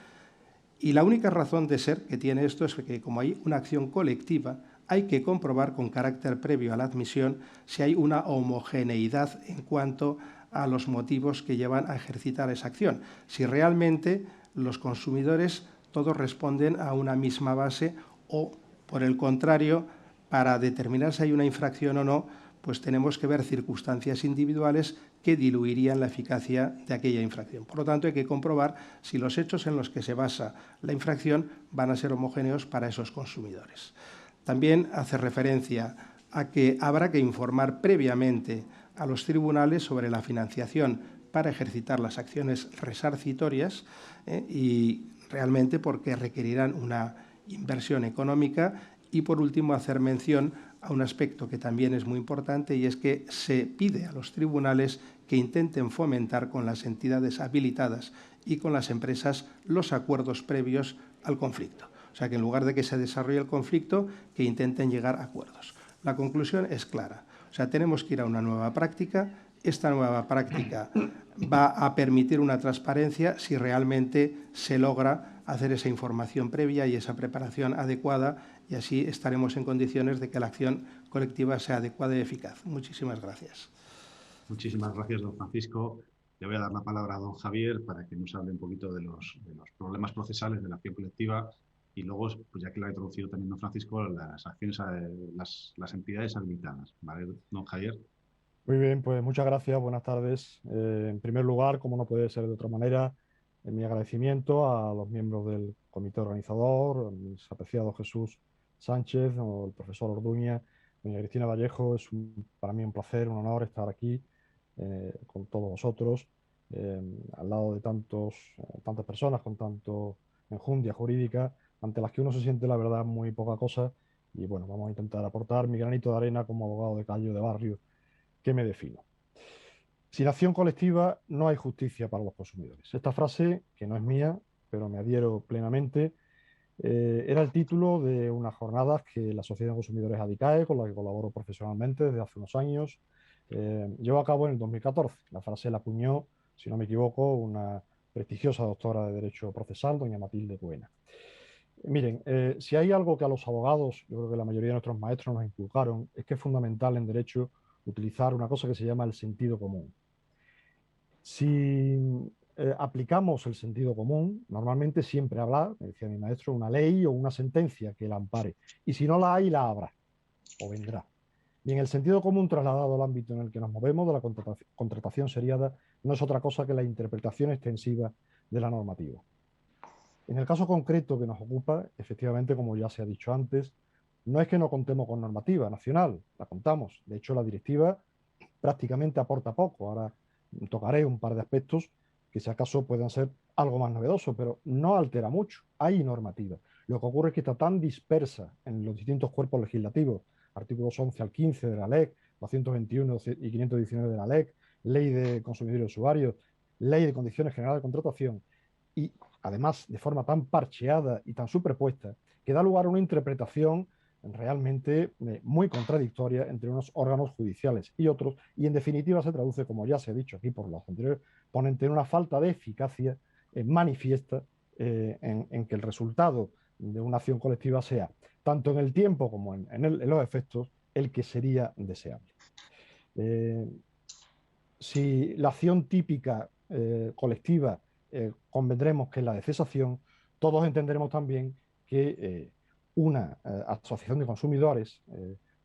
Y la única razón de ser que tiene esto es que, como hay una acción colectiva, hay que comprobar con carácter previo a la admisión si hay una homogeneidad en cuanto a los motivos que llevan a ejercitar esa acción. Si realmente los consumidores todos responden a una misma base o, por el contrario, para determinar si hay una infracción o no, pues tenemos que ver circunstancias individuales que diluirían la eficacia de aquella infracción. Por lo tanto, hay que comprobar si los hechos en los que se basa la infracción van a ser homogéneos para esos consumidores. También hace referencia a que habrá que informar previamente a los tribunales sobre la financiación para ejercitar las acciones resarcitorias y realmente porque requerirán una inversión económica. Y, por último, hacer mención a un aspecto que también es muy importante, y es que se pide a los tribunales que intenten fomentar con las entidades habilitadas y con las empresas los acuerdos previos al conflicto. O sea, que en lugar de que se desarrolle el conflicto, que intenten llegar a acuerdos. La conclusión es clara. O sea, tenemos que ir a una nueva práctica. Esta nueva práctica va a permitir una transparencia si realmente se logra hacer esa información previa y esa preparación adecuada, y así estaremos en condiciones de que la acción colectiva sea adecuada y eficaz. Muchísimas gracias. Muchísimas gracias, don Francisco. Le voy a dar la palabra a don Javier para que nos hable un poquito de los problemas procesales de la acción colectiva y luego, pues ya que lo ha introducido también don Francisco, las acciones, las entidades habilitadas. ¿Vale, don Javier? Muy bien, pues muchas gracias, buenas tardes. En primer lugar, como no puede ser de otra manera, mi agradecimiento a los miembros del comité organizador, a mis apreciados Jesús Sánchez o el profesor Orduña, doña Cristina Vallejo. Es para mí un placer, un honor estar aquí con todos vosotros, al lado de tantas personas con tanto enjundia jurídica, ante las que uno se siente, la verdad, muy poca cosa. Y bueno, vamos a intentar aportar mi granito de arena como abogado de calle de barrio que me defino. Sin acción colectiva no hay justicia para los consumidores. Esta frase, que no es mía, pero me adhiero plenamente, era el título de unas jornadas que la Sociedad de Consumidores ADICAE, con la que colaboro profesionalmente desde hace unos años, llevó a cabo en el 2014. La frase la acuñó, si no me equivoco, una prestigiosa doctora de Derecho Procesal, doña Matilde Buena. Miren, si hay algo que a los abogados, yo creo que la mayoría de nuestros maestros nos inculcaron, es que es fundamental en derecho utilizar una cosa que se llama el sentido común. Si aplicamos el sentido común, normalmente siempre habrá, me decía mi maestro, una ley o una sentencia que la ampare. Y si no la hay, la habrá o vendrá. Bien, el sentido común trasladado al ámbito en el que nos movemos de la contratación seriada no es otra cosa que la interpretación extensiva de la normativa. En el caso concreto que nos ocupa, efectivamente, como ya se ha dicho antes, no es que no contemos con normativa nacional, la contamos. De hecho, la directiva prácticamente aporta poco. Ahora tocaré un par de aspectos que si acaso puedan ser algo más novedosos, pero no altera mucho. Hay normativa. Lo que ocurre es que está tan dispersa en los distintos cuerpos legislativos, artículos 11 al 15 de la LEC, 221 y 519 de la LEC, Ley de Consumidores y Usuarios, Ley de Condiciones Generales de Contratación, y además de forma tan parcheada y tan superpuesta, que da lugar a una interpretación realmente muy contradictoria entre unos órganos judiciales y otros, y en definitiva se traduce, como ya se ha dicho aquí por los anteriores ponentes, en una falta de eficacia manifiesta en que el resultado de una acción colectiva sea, tanto en el tiempo como en los efectos, el que sería deseable. Si la acción típica colectiva convendremos que es la de cesación, todos entenderemos también que una asociación de consumidores,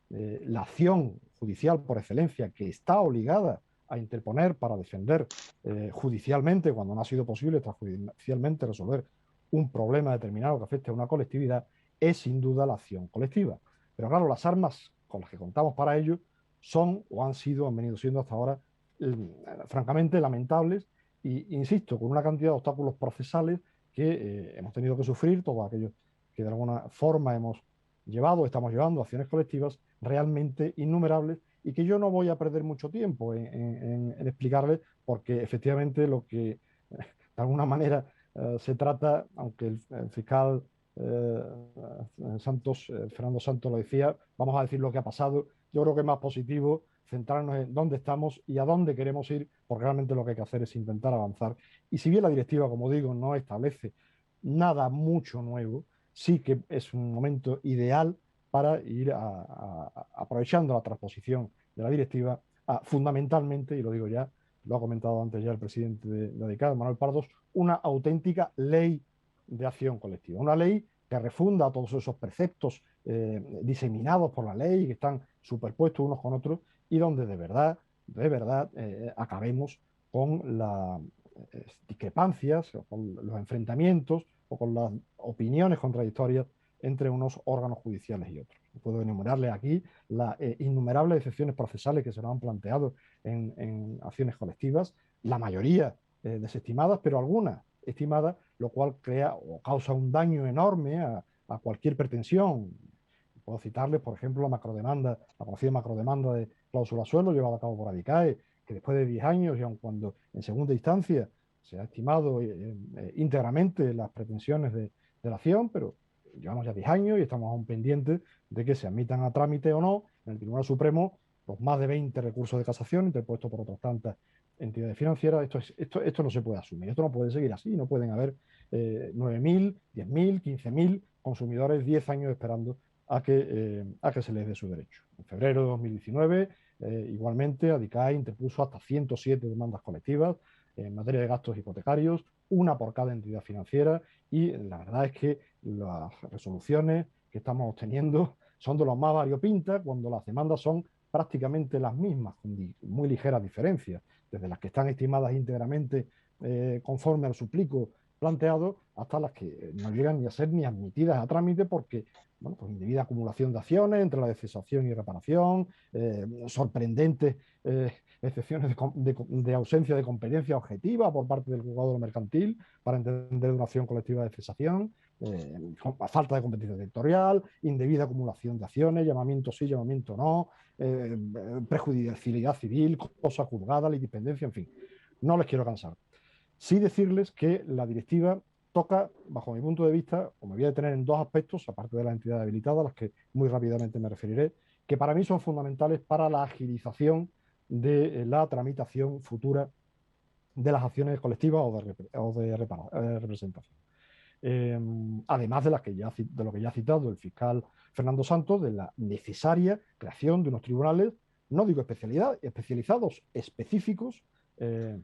la acción judicial por excelencia que está obligada a interponer para defender judicialmente, cuando no ha sido posible extrajudicialmente resolver un problema determinado que afecte a una colectividad, es sin duda la acción colectiva. Pero claro, las armas con las que contamos para ello son o han venido siendo hasta ahora francamente lamentables y, insisto, con una cantidad de obstáculos procesales que hemos tenido que sufrir todos aquellos que de alguna forma hemos llevado, estamos llevando acciones colectivas realmente innumerables, y que yo no voy a perder mucho tiempo en explicarles, porque efectivamente lo que de alguna manera se trata, aunque el fiscal Fernando Santos lo decía, vamos a decir lo que ha pasado. Yo creo que es más positivo centrarnos en dónde estamos y a dónde queremos ir, porque realmente lo que hay que hacer es intentar avanzar. Y si bien la directiva, como digo, no establece nada mucho nuevo, sí que es un momento ideal para ir aprovechando la transposición de la directiva fundamentalmente, y lo digo ya, lo ha comentado antes ya el presidente de ADICAD, Manuel Pardos, una auténtica ley de acción colectiva, una ley que refunda todos esos preceptos diseminados por la ley, que están superpuestos unos con otros, y donde de verdad acabemos con las discrepancias, o con los enfrentamientos, o con las opiniones contradictorias entre unos órganos judiciales y otros. Puedo enumerarle aquí las innumerables excepciones procesales que se nos han planteado en acciones colectivas, la mayoría desestimadas, pero algunas estimadas, lo cual crea o causa un daño enorme a cualquier pretensión. Puedo citarles, por ejemplo, la conocida macrodemanda de cláusula suelo llevada a cabo por ADICAE, que después de 10 años, y aun cuando en segunda instancia se ha estimado íntegramente las pretensiones de la acción, pero llevamos ya 10 años y estamos aún pendientes de que se admitan a trámite o no en el Tribunal Supremo los más de 20 recursos de casación interpuestos por otras tantas entidades financieras. Esto no se puede asumir, esto no puede seguir así, no pueden haber 9.000, 10.000, 15.000 consumidores 10 años esperando a que se les dé su derecho. En febrero de 2019, igualmente, ADICAE interpuso hasta 107 demandas colectivas en materia de gastos hipotecarios, una por cada entidad financiera, y la verdad es que las resoluciones que estamos obteniendo son de los más variopintas, cuando las demandas son prácticamente las mismas, con muy ligeras diferencias, desde las que están estimadas íntegramente conforme al suplico planteado, hasta las que no llegan ni a ser ni admitidas a trámite porque, bueno, pues indebida acumulación de acciones entre la de cesación y reparación, sorprendentes excepciones de ausencia de competencia objetiva por parte del juzgado mercantil para entender una acción colectiva de cesación, falta de competencia territorial, indebida acumulación de acciones, llamamiento sí, llamamiento no, prejudicialidad civil, cosa juzgada, litipendencia, en fin. No les quiero cansar. Sí decirles que la directiva toca, bajo mi punto de vista, o me voy a detener en dos aspectos, aparte de las entidades habilitadas, a las que muy rápidamente me referiré, que para mí son fundamentales para la agilización de la tramitación futura de las acciones colectivas o de representación. Además de lo que ya ha citado el fiscal Fernando Santos, de la necesaria creación de unos tribunales, no digo especializados, específicos,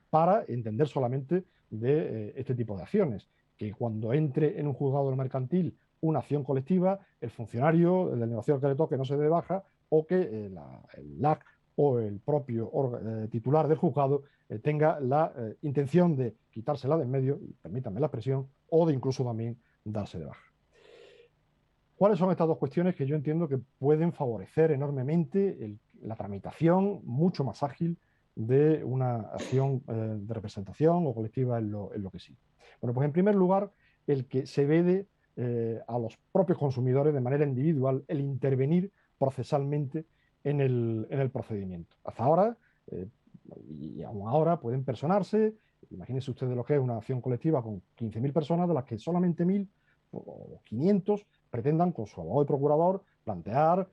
para entender solamente de este tipo de acciones, que cuando entre en un juzgado mercantil una acción colectiva, el funcionario, el del negociador que le toque, no se dé baja, o que el LAC o el propio titular del juzgado tenga la intención de quitársela de en medio, permítanme la expresión, o de incluso también darse de baja. ¿Cuáles son estas dos cuestiones que yo entiendo que pueden favorecer enormemente la tramitación mucho más ágil de una acción de representación o colectiva en lo que sí? Bueno, pues en primer lugar, el que se vede a los propios consumidores de manera individual el intervenir procesalmente en el procedimiento. Hasta ahora, y aún ahora, pueden personarse. Imagínense ustedes lo que es una acción colectiva con 15.000 personas, de las que solamente 1.000 o 500 pretendan con su abogado y procurador plantear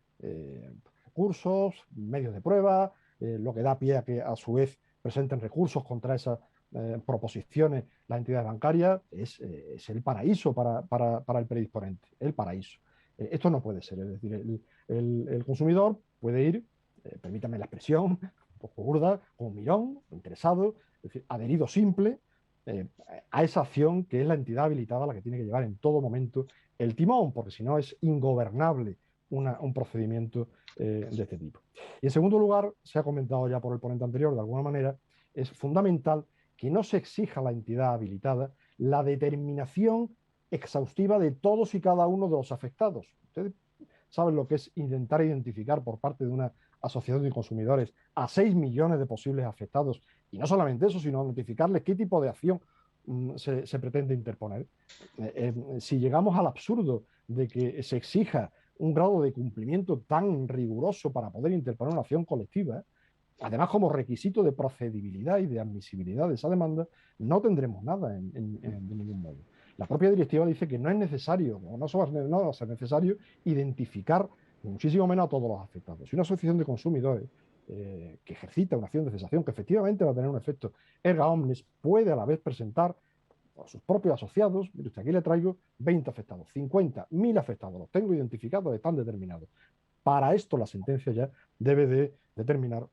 recursos, medios de prueba, lo que da pie a que a su vez presenten recursos contra esas proposiciones las entidades bancarias. Es el paraíso para el predisponente, el paraíso. Esto no puede ser, es decir, el consumidor puede ir, permítame la expresión, un poco burda, como mirón, interesado, es decir, adherido simple a esa acción que es la entidad habilitada la que tiene que llevar en todo momento el timón, porque si no es ingobernable un procedimiento de este tipo. Y en segundo lugar, se ha comentado ya por el ponente anterior, de alguna manera, es fundamental que no se exija a la entidad habilitada la determinación exhaustiva de todos y cada uno de los afectados. Ustedes saben lo que es intentar identificar por parte de una asociación de consumidores a 6 millones de posibles afectados, y no solamente eso, sino notificarles qué tipo de acción se pretende interponer. Si llegamos al absurdo de que se exija un grado de cumplimiento tan riguroso para poder interponer una acción colectiva, además como requisito de procedibilidad y de admisibilidad de esa demanda, no tendremos nada de ningún modo. La propia directiva dice que no es necesario, o no va a ser necesario, identificar muchísimo menos a todos los afectados. Si una asociación de consumidores que ejercita una acción de cesación que efectivamente va a tener un efecto erga omnes, puede a la vez presentar a sus propios asociados, mire usted, aquí le traigo 20 afectados, 50, 1000 afectados, los tengo identificados, están determinados. Para esto la sentencia ya debe de determinar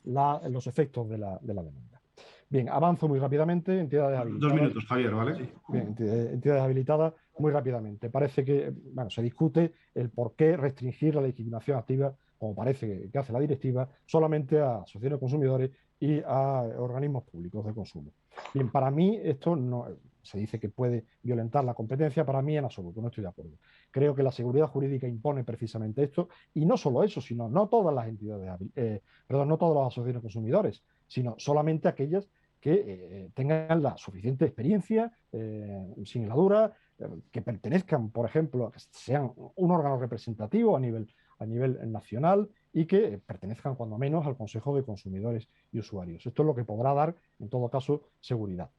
los efectos de la demanda. Bien, avanzo muy rápidamente. Entidades habilitadas. 2 minutos, Javier, ¿vale? Sí, bien, entidades habilitadas, muy rápidamente. Parece que, bueno, se discute el por qué restringir la legitimación activa, como parece que hace la directiva, solamente a asociaciones de consumidores y a organismos públicos de consumo. Bien, para mí esto no, se dice que puede violentar la competencia, para mí en absoluto, no estoy de acuerdo. Creo que la seguridad jurídica impone precisamente esto, y no solo eso, sino no todas las entidades, no todas las asociaciones de consumidores, sino solamente aquellas que tengan la suficiente experiencia, sin heladura, que pertenezcan, por ejemplo, que sean un órgano representativo a nivel nacional y que pertenezcan cuando menos al Consejo de Consumidores y Usuarios. Esto es lo que podrá dar, en todo caso, seguridad.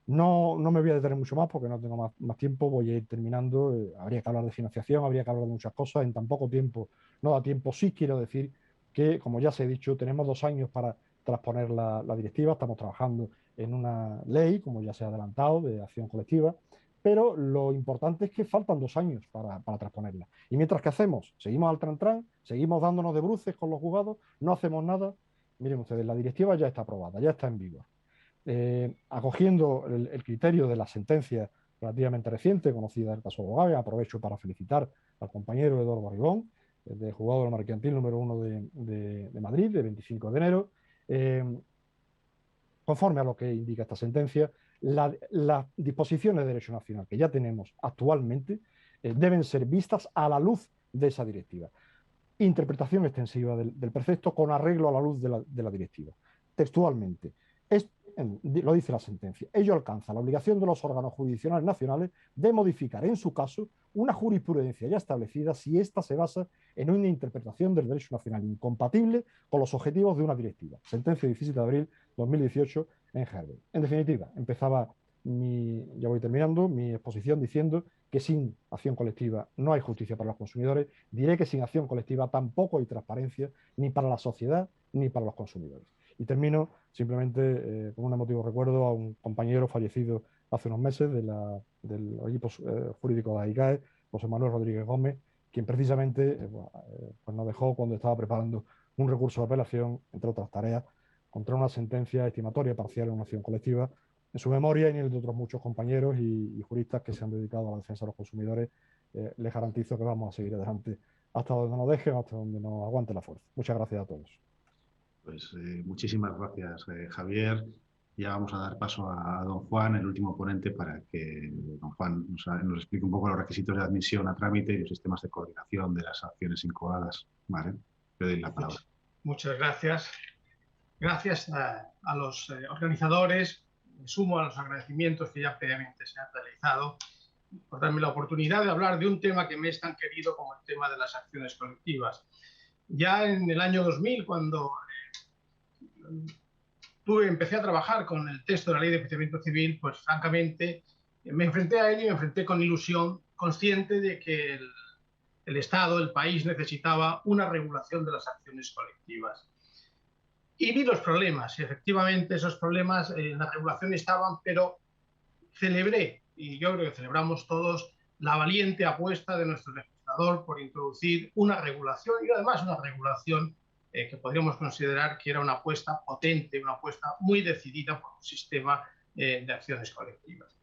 No me voy a detener mucho más porque no tengo más tiempo, voy a ir terminando. Habría que hablar de financiación, habría que hablar de muchas cosas, en tan poco tiempo no da tiempo. Sí quiero decir que, como ya se ha dicho, tenemos 2 años para transponer la directiva, estamos trabajando en una ley, como ya se ha adelantado, de acción colectiva, pero lo importante es que faltan 2 años para transponerla. Y mientras que hacemos, seguimos al tran-tran, seguimos dándonos de bruces con los juzgados, no hacemos nada. Miren ustedes, la directiva ya está aprobada, ya está en vigor. Acogiendo el criterio de la sentencia relativamente reciente, conocida el caso Bogave, aprovecho para felicitar al compañero Eduardo Ribón, del juzgado del mercantil número 1 de Madrid, de 25 de enero. Conforme a lo que indica esta sentencia, las disposiciones de derecho nacional que ya tenemos actualmente deben ser vistas a la luz de esa directiva. Interpretación extensiva del precepto con arreglo a la luz de la directiva. Textualmente, lo dice la sentencia, ello alcanza la obligación de los órganos jurisdiccionales nacionales de modificar en su caso una jurisprudencia ya establecida si ésta se basa en una interpretación del derecho nacional incompatible con los objetivos de una directiva. Sentencia 17 de abril 2018 en Herbert. En definitiva, empezaba ya voy terminando, mi exposición diciendo que sin acción colectiva no hay justicia para los consumidores. Diré que sin acción colectiva tampoco hay transparencia ni para la sociedad ni para los consumidores. Y termino simplemente con un emotivo recuerdo a un compañero fallecido hace unos meses del equipo jurídico de la ICAE, José Manuel Rodríguez Gómez, quien precisamente pues nos dejó cuando estaba preparando un recurso de apelación, entre otras tareas, contra una sentencia estimatoria parcial en una acción colectiva. En su memoria y en el de otros muchos compañeros y juristas que se han dedicado a la defensa de los consumidores, les garantizo que vamos a seguir adelante hasta donde nos dejen, hasta donde nos aguante la fuerza. Muchas gracias a todos. Pues muchísimas gracias, Javier. Ya vamos a dar paso a don Juan, el último ponente, para que don Juan nos explique un poco los requisitos de admisión a trámite y los sistemas de coordinación de las acciones incoadas. Vale, le doy la palabra. Muchas gracias. Gracias a los organizadores. Me sumo a los agradecimientos que ya previamente se han realizado por darme la oportunidad de hablar de un tema que me es tan querido como el tema de las acciones colectivas. Ya en el año 2000, cuando empecé a trabajar con el texto de la Ley de Enjuiciamiento Civil, pues francamente me enfrenté a ello y me enfrenté con ilusión, consciente de que el Estado, el país, necesitaba una regulación de las acciones colectivas. Y vi los problemas, y efectivamente esos problemas en la regulación estaban, pero celebré, y yo creo que celebramos todos, la valiente apuesta de nuestro legislador por introducir una regulación, y además una regulación que podríamos considerar que era una apuesta potente, una apuesta muy decidida por un sistema de acciones colectivas.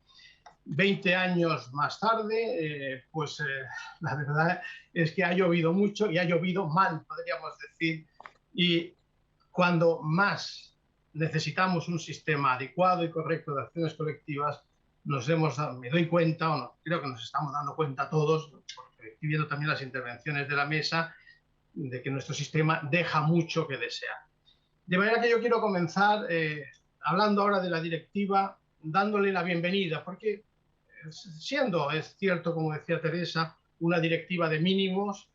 20 años más tarde, la verdad es que ha llovido mucho y ha llovido mal, podríamos decir, y cuando más necesitamos un sistema adecuado y correcto de acciones colectivas, me doy cuenta, o no, creo que nos estamos dando cuenta todos, porque estoy viendo también las intervenciones de la mesa, de que nuestro sistema deja mucho que desear. De manera que yo quiero comenzar hablando ahora de la directiva, dándole la bienvenida, porque siendo, es cierto, como decía Teresa, una directiva de mínimos,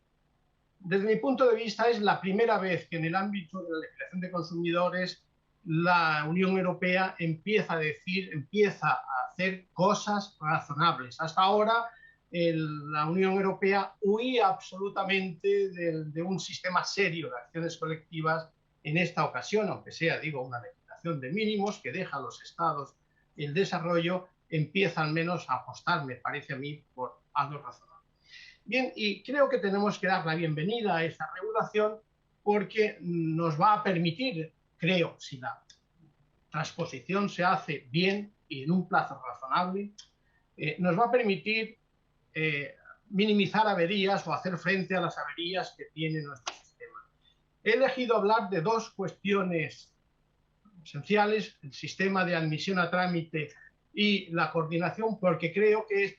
desde mi punto de vista es la primera vez que en el ámbito de la legislación de consumidores la Unión Europea empieza a hacer cosas razonables. Hasta ahora la Unión Europea huía absolutamente de un sistema serio de acciones colectivas. En esta ocasión, aunque sea, digo, una legislación de mínimos que deja a los estados el desarrollo, empieza al menos a apostar, me parece a mí, por algo razonable. Bien, y creo que tenemos que dar la bienvenida a esta regulación porque nos va a permitir, creo, si la transposición se hace bien y en un plazo razonable, nos va a permitir minimizar averías o hacer frente a las averías que tiene nuestro sistema. He elegido hablar de dos cuestiones esenciales, el sistema de admisión a trámite y la coordinación, porque creo que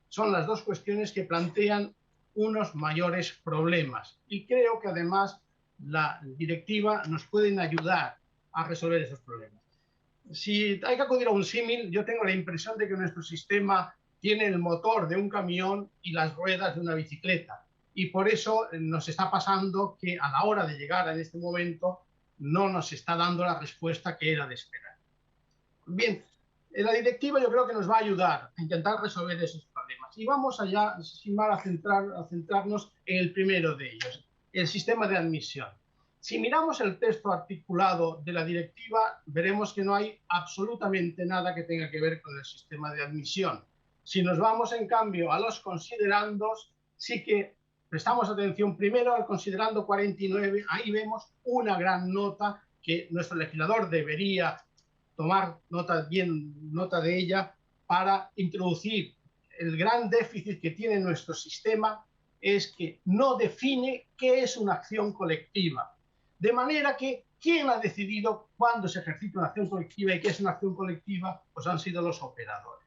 son las dos cuestiones que plantean unos mayores problemas. Y creo que además la directiva nos puede ayudar a resolver esos problemas. Si hay que acudir a un símil, yo tengo la impresión de que nuestro sistema tiene el motor de un camión y las ruedas de una bicicleta. Y por eso nos está pasando que a la hora de llegar a este momento no nos está dando la respuesta que era de esperar. Bien, la directiva yo creo que nos va a ayudar a intentar resolver esos problemas. Y vamos allá, sin más, a centrarnos en el primero de ellos, el sistema de admisión. Si miramos el texto articulado de la directiva, veremos que no hay absolutamente nada que tenga que ver con el sistema de admisión. Si nos vamos, en cambio, a los considerandos, sí que prestamos atención primero al considerando 49, ahí vemos una gran nota que nuestro legislador debería tomar nota de ella para introducir. El gran déficit que tiene nuestro sistema es que no define qué es una acción colectiva. De manera que, ¿quién ha decidido cuándo se ejercita una acción colectiva y qué es una acción colectiva? Pues han sido los operadores.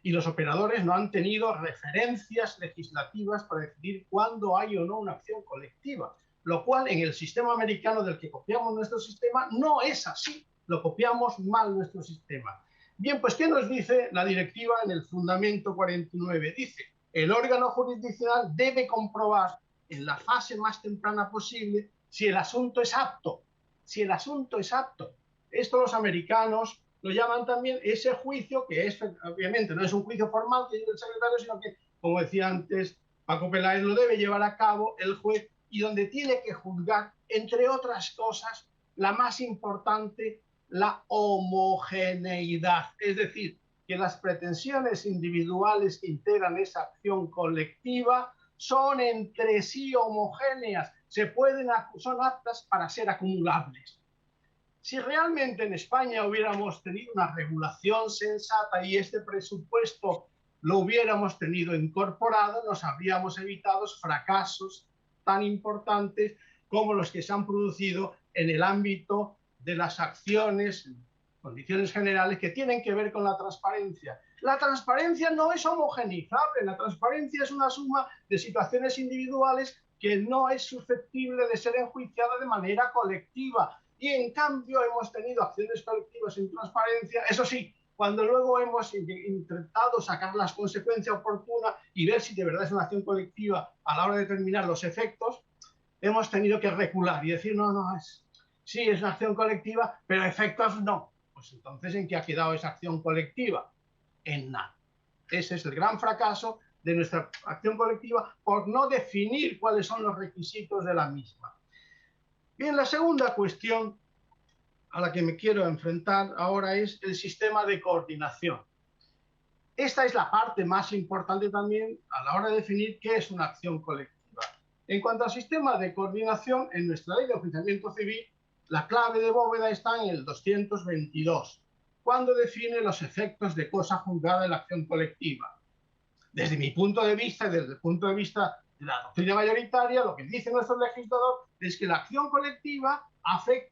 Y los operadores no han tenido referencias legislativas para decidir cuándo hay o no una acción colectiva, lo cual en el sistema americano del que copiamos nuestro sistema no es así. Lo copiamos mal nuestro sistema. Bien, pues ¿qué nos dice la directiva en el fundamento 49? Dice, el órgano jurisdiccional debe comprobar en la fase más temprana posible si el asunto es apto. Si el asunto es apto. Esto los americanos lo llaman también ese juicio, que es, obviamente no es un juicio formal que lleva el secretario, sino que, como decía antes Paco Peláez, lo debe llevar a cabo el juez y donde tiene que juzgar, entre otras cosas, la más importante, la homogeneidad. Es decir, que las pretensiones individuales que integran esa acción colectiva son entre sí homogéneas, son aptas para ser acumulables. Si realmente en España hubiéramos tenido una regulación sensata y este presupuesto lo hubiéramos tenido incorporado, nos habríamos evitado fracasos tan importantes como los que se han producido en el ámbito de las acciones, condiciones generales que tienen que ver con la transparencia. La transparencia no es homogeneizable, la transparencia es una suma de situaciones individuales que no es susceptible de ser enjuiciada de manera colectiva. Y en cambio hemos tenido acciones colectivas en transparencia, eso sí, cuando luego hemos intentado sacar las consecuencias oportunas y ver si de verdad es una acción colectiva a la hora de determinar los efectos, hemos tenido que recular y decir, sí, es una acción colectiva, pero efectos no. Pues entonces, ¿en qué ha quedado esa acción colectiva? En nada. Ese es el gran fracaso de nuestra acción colectiva por no definir cuáles son los requisitos de la misma. Bien, la segunda cuestión a la que me quiero enfrentar ahora es el sistema de coordinación. Esta es la parte más importante también a la hora de definir qué es una acción colectiva. En cuanto al sistema de coordinación, en nuestra ley de enjuiciamiento civil, la clave de bóveda está en el 222, cuando define los efectos de cosa juzgada en la acción colectiva. Desde mi punto de vista y desde el punto de vista de la doctrina mayoritaria, lo que dice nuestro legislador es que la acción colectiva hace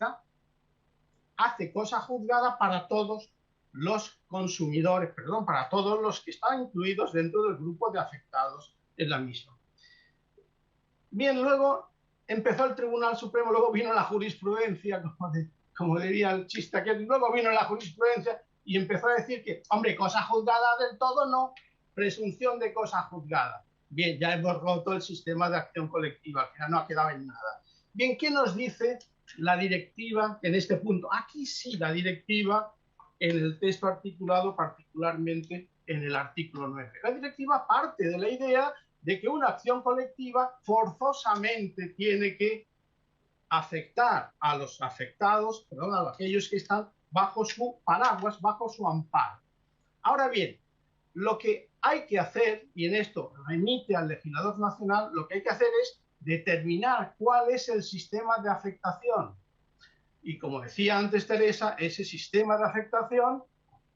cosa juzgada para todos los consumidores, para todos los que están incluidos dentro del grupo de afectados en la misma. Bien, luego empezó el Tribunal Supremo, luego vino la jurisprudencia, como diría el chiste aquí, luego vino la jurisprudencia y empezó a decir que, hombre, cosa juzgada del todo no, presunción de cosa juzgada. Bien, ya hemos roto el sistema de acción colectiva, que no ha quedado en nada. Bien, ¿qué nos dice la directiva en este punto. Aquí sí, la directiva en el texto articulado, particularmente en el artículo 9. La directiva parte de la idea de que una acción colectiva forzosamente tiene que afectar a los afectados, perdón, a aquellos que están bajo su paraguas, bajo su amparo. Ahora bien, lo que hay que hacer, y en esto remite al legislador nacional, lo que hay que hacer es determinar cuál es el sistema de afectación. Y como decía antes Teresa, ese sistema de afectación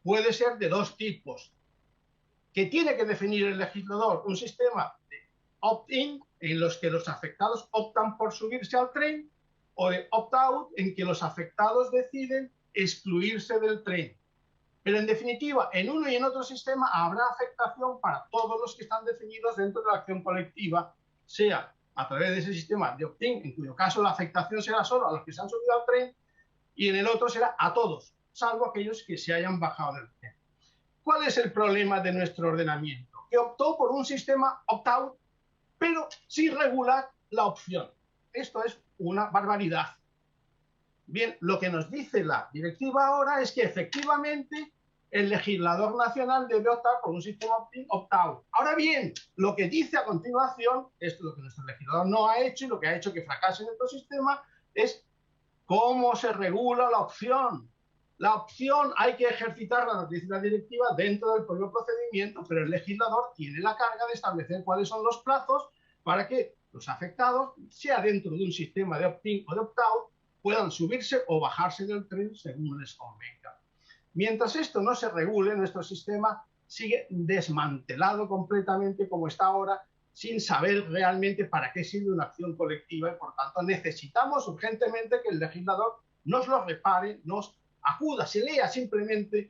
puede ser de dos tipos. Que tiene que definir el legislador un sistema de opt-in, en los que los afectados optan por subirse al tren, o de opt-out, en que los afectados deciden excluirse del tren. Pero en definitiva, en uno y en otro sistema habrá afectación para todos los que están definidos dentro de la acción colectiva, sea a través de ese sistema de opt-in, en cuyo caso la afectación será solo a los que se han subido al tren, y en el otro será a todos, salvo aquellos que se hayan bajado del tren. ¿Cuál es el problema de nuestro ordenamiento? Que optó por un sistema opt-out, pero sin regular la opción. Esto es una barbaridad. Bien, lo que nos dice la directiva ahora es que efectivamente el legislador nacional debe optar por un sistema opt-out. Ahora bien, lo que dice a continuación, esto es lo que nuestro legislador no ha hecho y lo que ha hecho que fracase nuestro sistema, es cómo se regula la opción. La opción hay que ejercitarla, nos dice la directiva, dentro del propio procedimiento, pero el legislador tiene la carga de establecer cuáles son los plazos para que los afectados, sea dentro de un sistema de opt-in o de opt-out, puedan subirse o bajarse del tren según les convenga. Mientras esto no se regule, nuestro sistema sigue desmantelado completamente como está ahora, sin saber realmente para qué sirve una acción colectiva, y por tanto necesitamos urgentemente que el legislador nos lo repare, nos acuda, se lea simplemente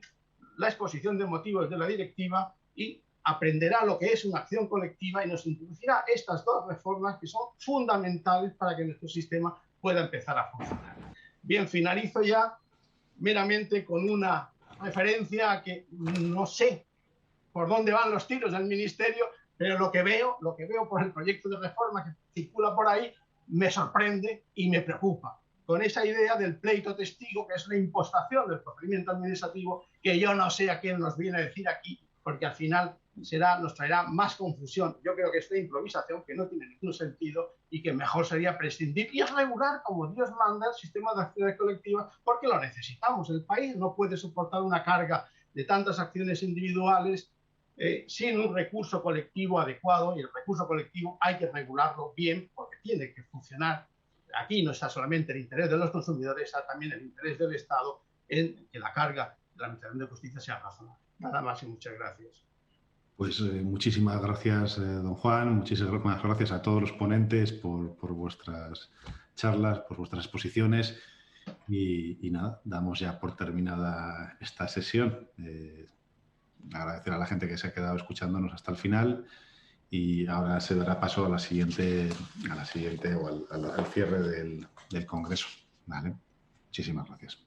la exposición de motivos de la directiva y aprenderá lo que es una acción colectiva y nos introducirá estas dos reformas que son fundamentales para que nuestro sistema pueda empezar a funcionar. Bien, finalizo ya meramente con una referencia a que no sé por dónde van los tiros del Ministerio, pero lo que veo por el proyecto de reforma que circula por ahí me sorprende y me preocupa. Con esa idea del pleito testigo, que es la impostación del procedimiento administrativo, que yo no sé a quién nos viene a decir aquí, porque al final nos traerá más confusión. Yo creo que es una improvisación que no tiene ningún sentido y que mejor sería prescindir y regular como Dios manda el sistema de acciones colectivas, porque lo necesitamos. El país no puede soportar una carga de tantas acciones individuales sin un recurso colectivo adecuado, y el recurso colectivo hay que regularlo bien porque tiene que funcionar. Aquí no está solamente el interés de los consumidores, está también el interés del Estado en que la carga de la Administración de Justicia sea razonable. Nada más y muchas gracias. Pues muchísimas gracias, don Juan, muchísimas gracias a todos los ponentes por vuestras charlas, por vuestras exposiciones y nada, damos ya por terminada esta sesión. Agradecer a la gente que se ha quedado escuchándonos hasta el final y ahora se dará paso a la siguiente o al cierre del Congreso. ¿Vale? Muchísimas gracias.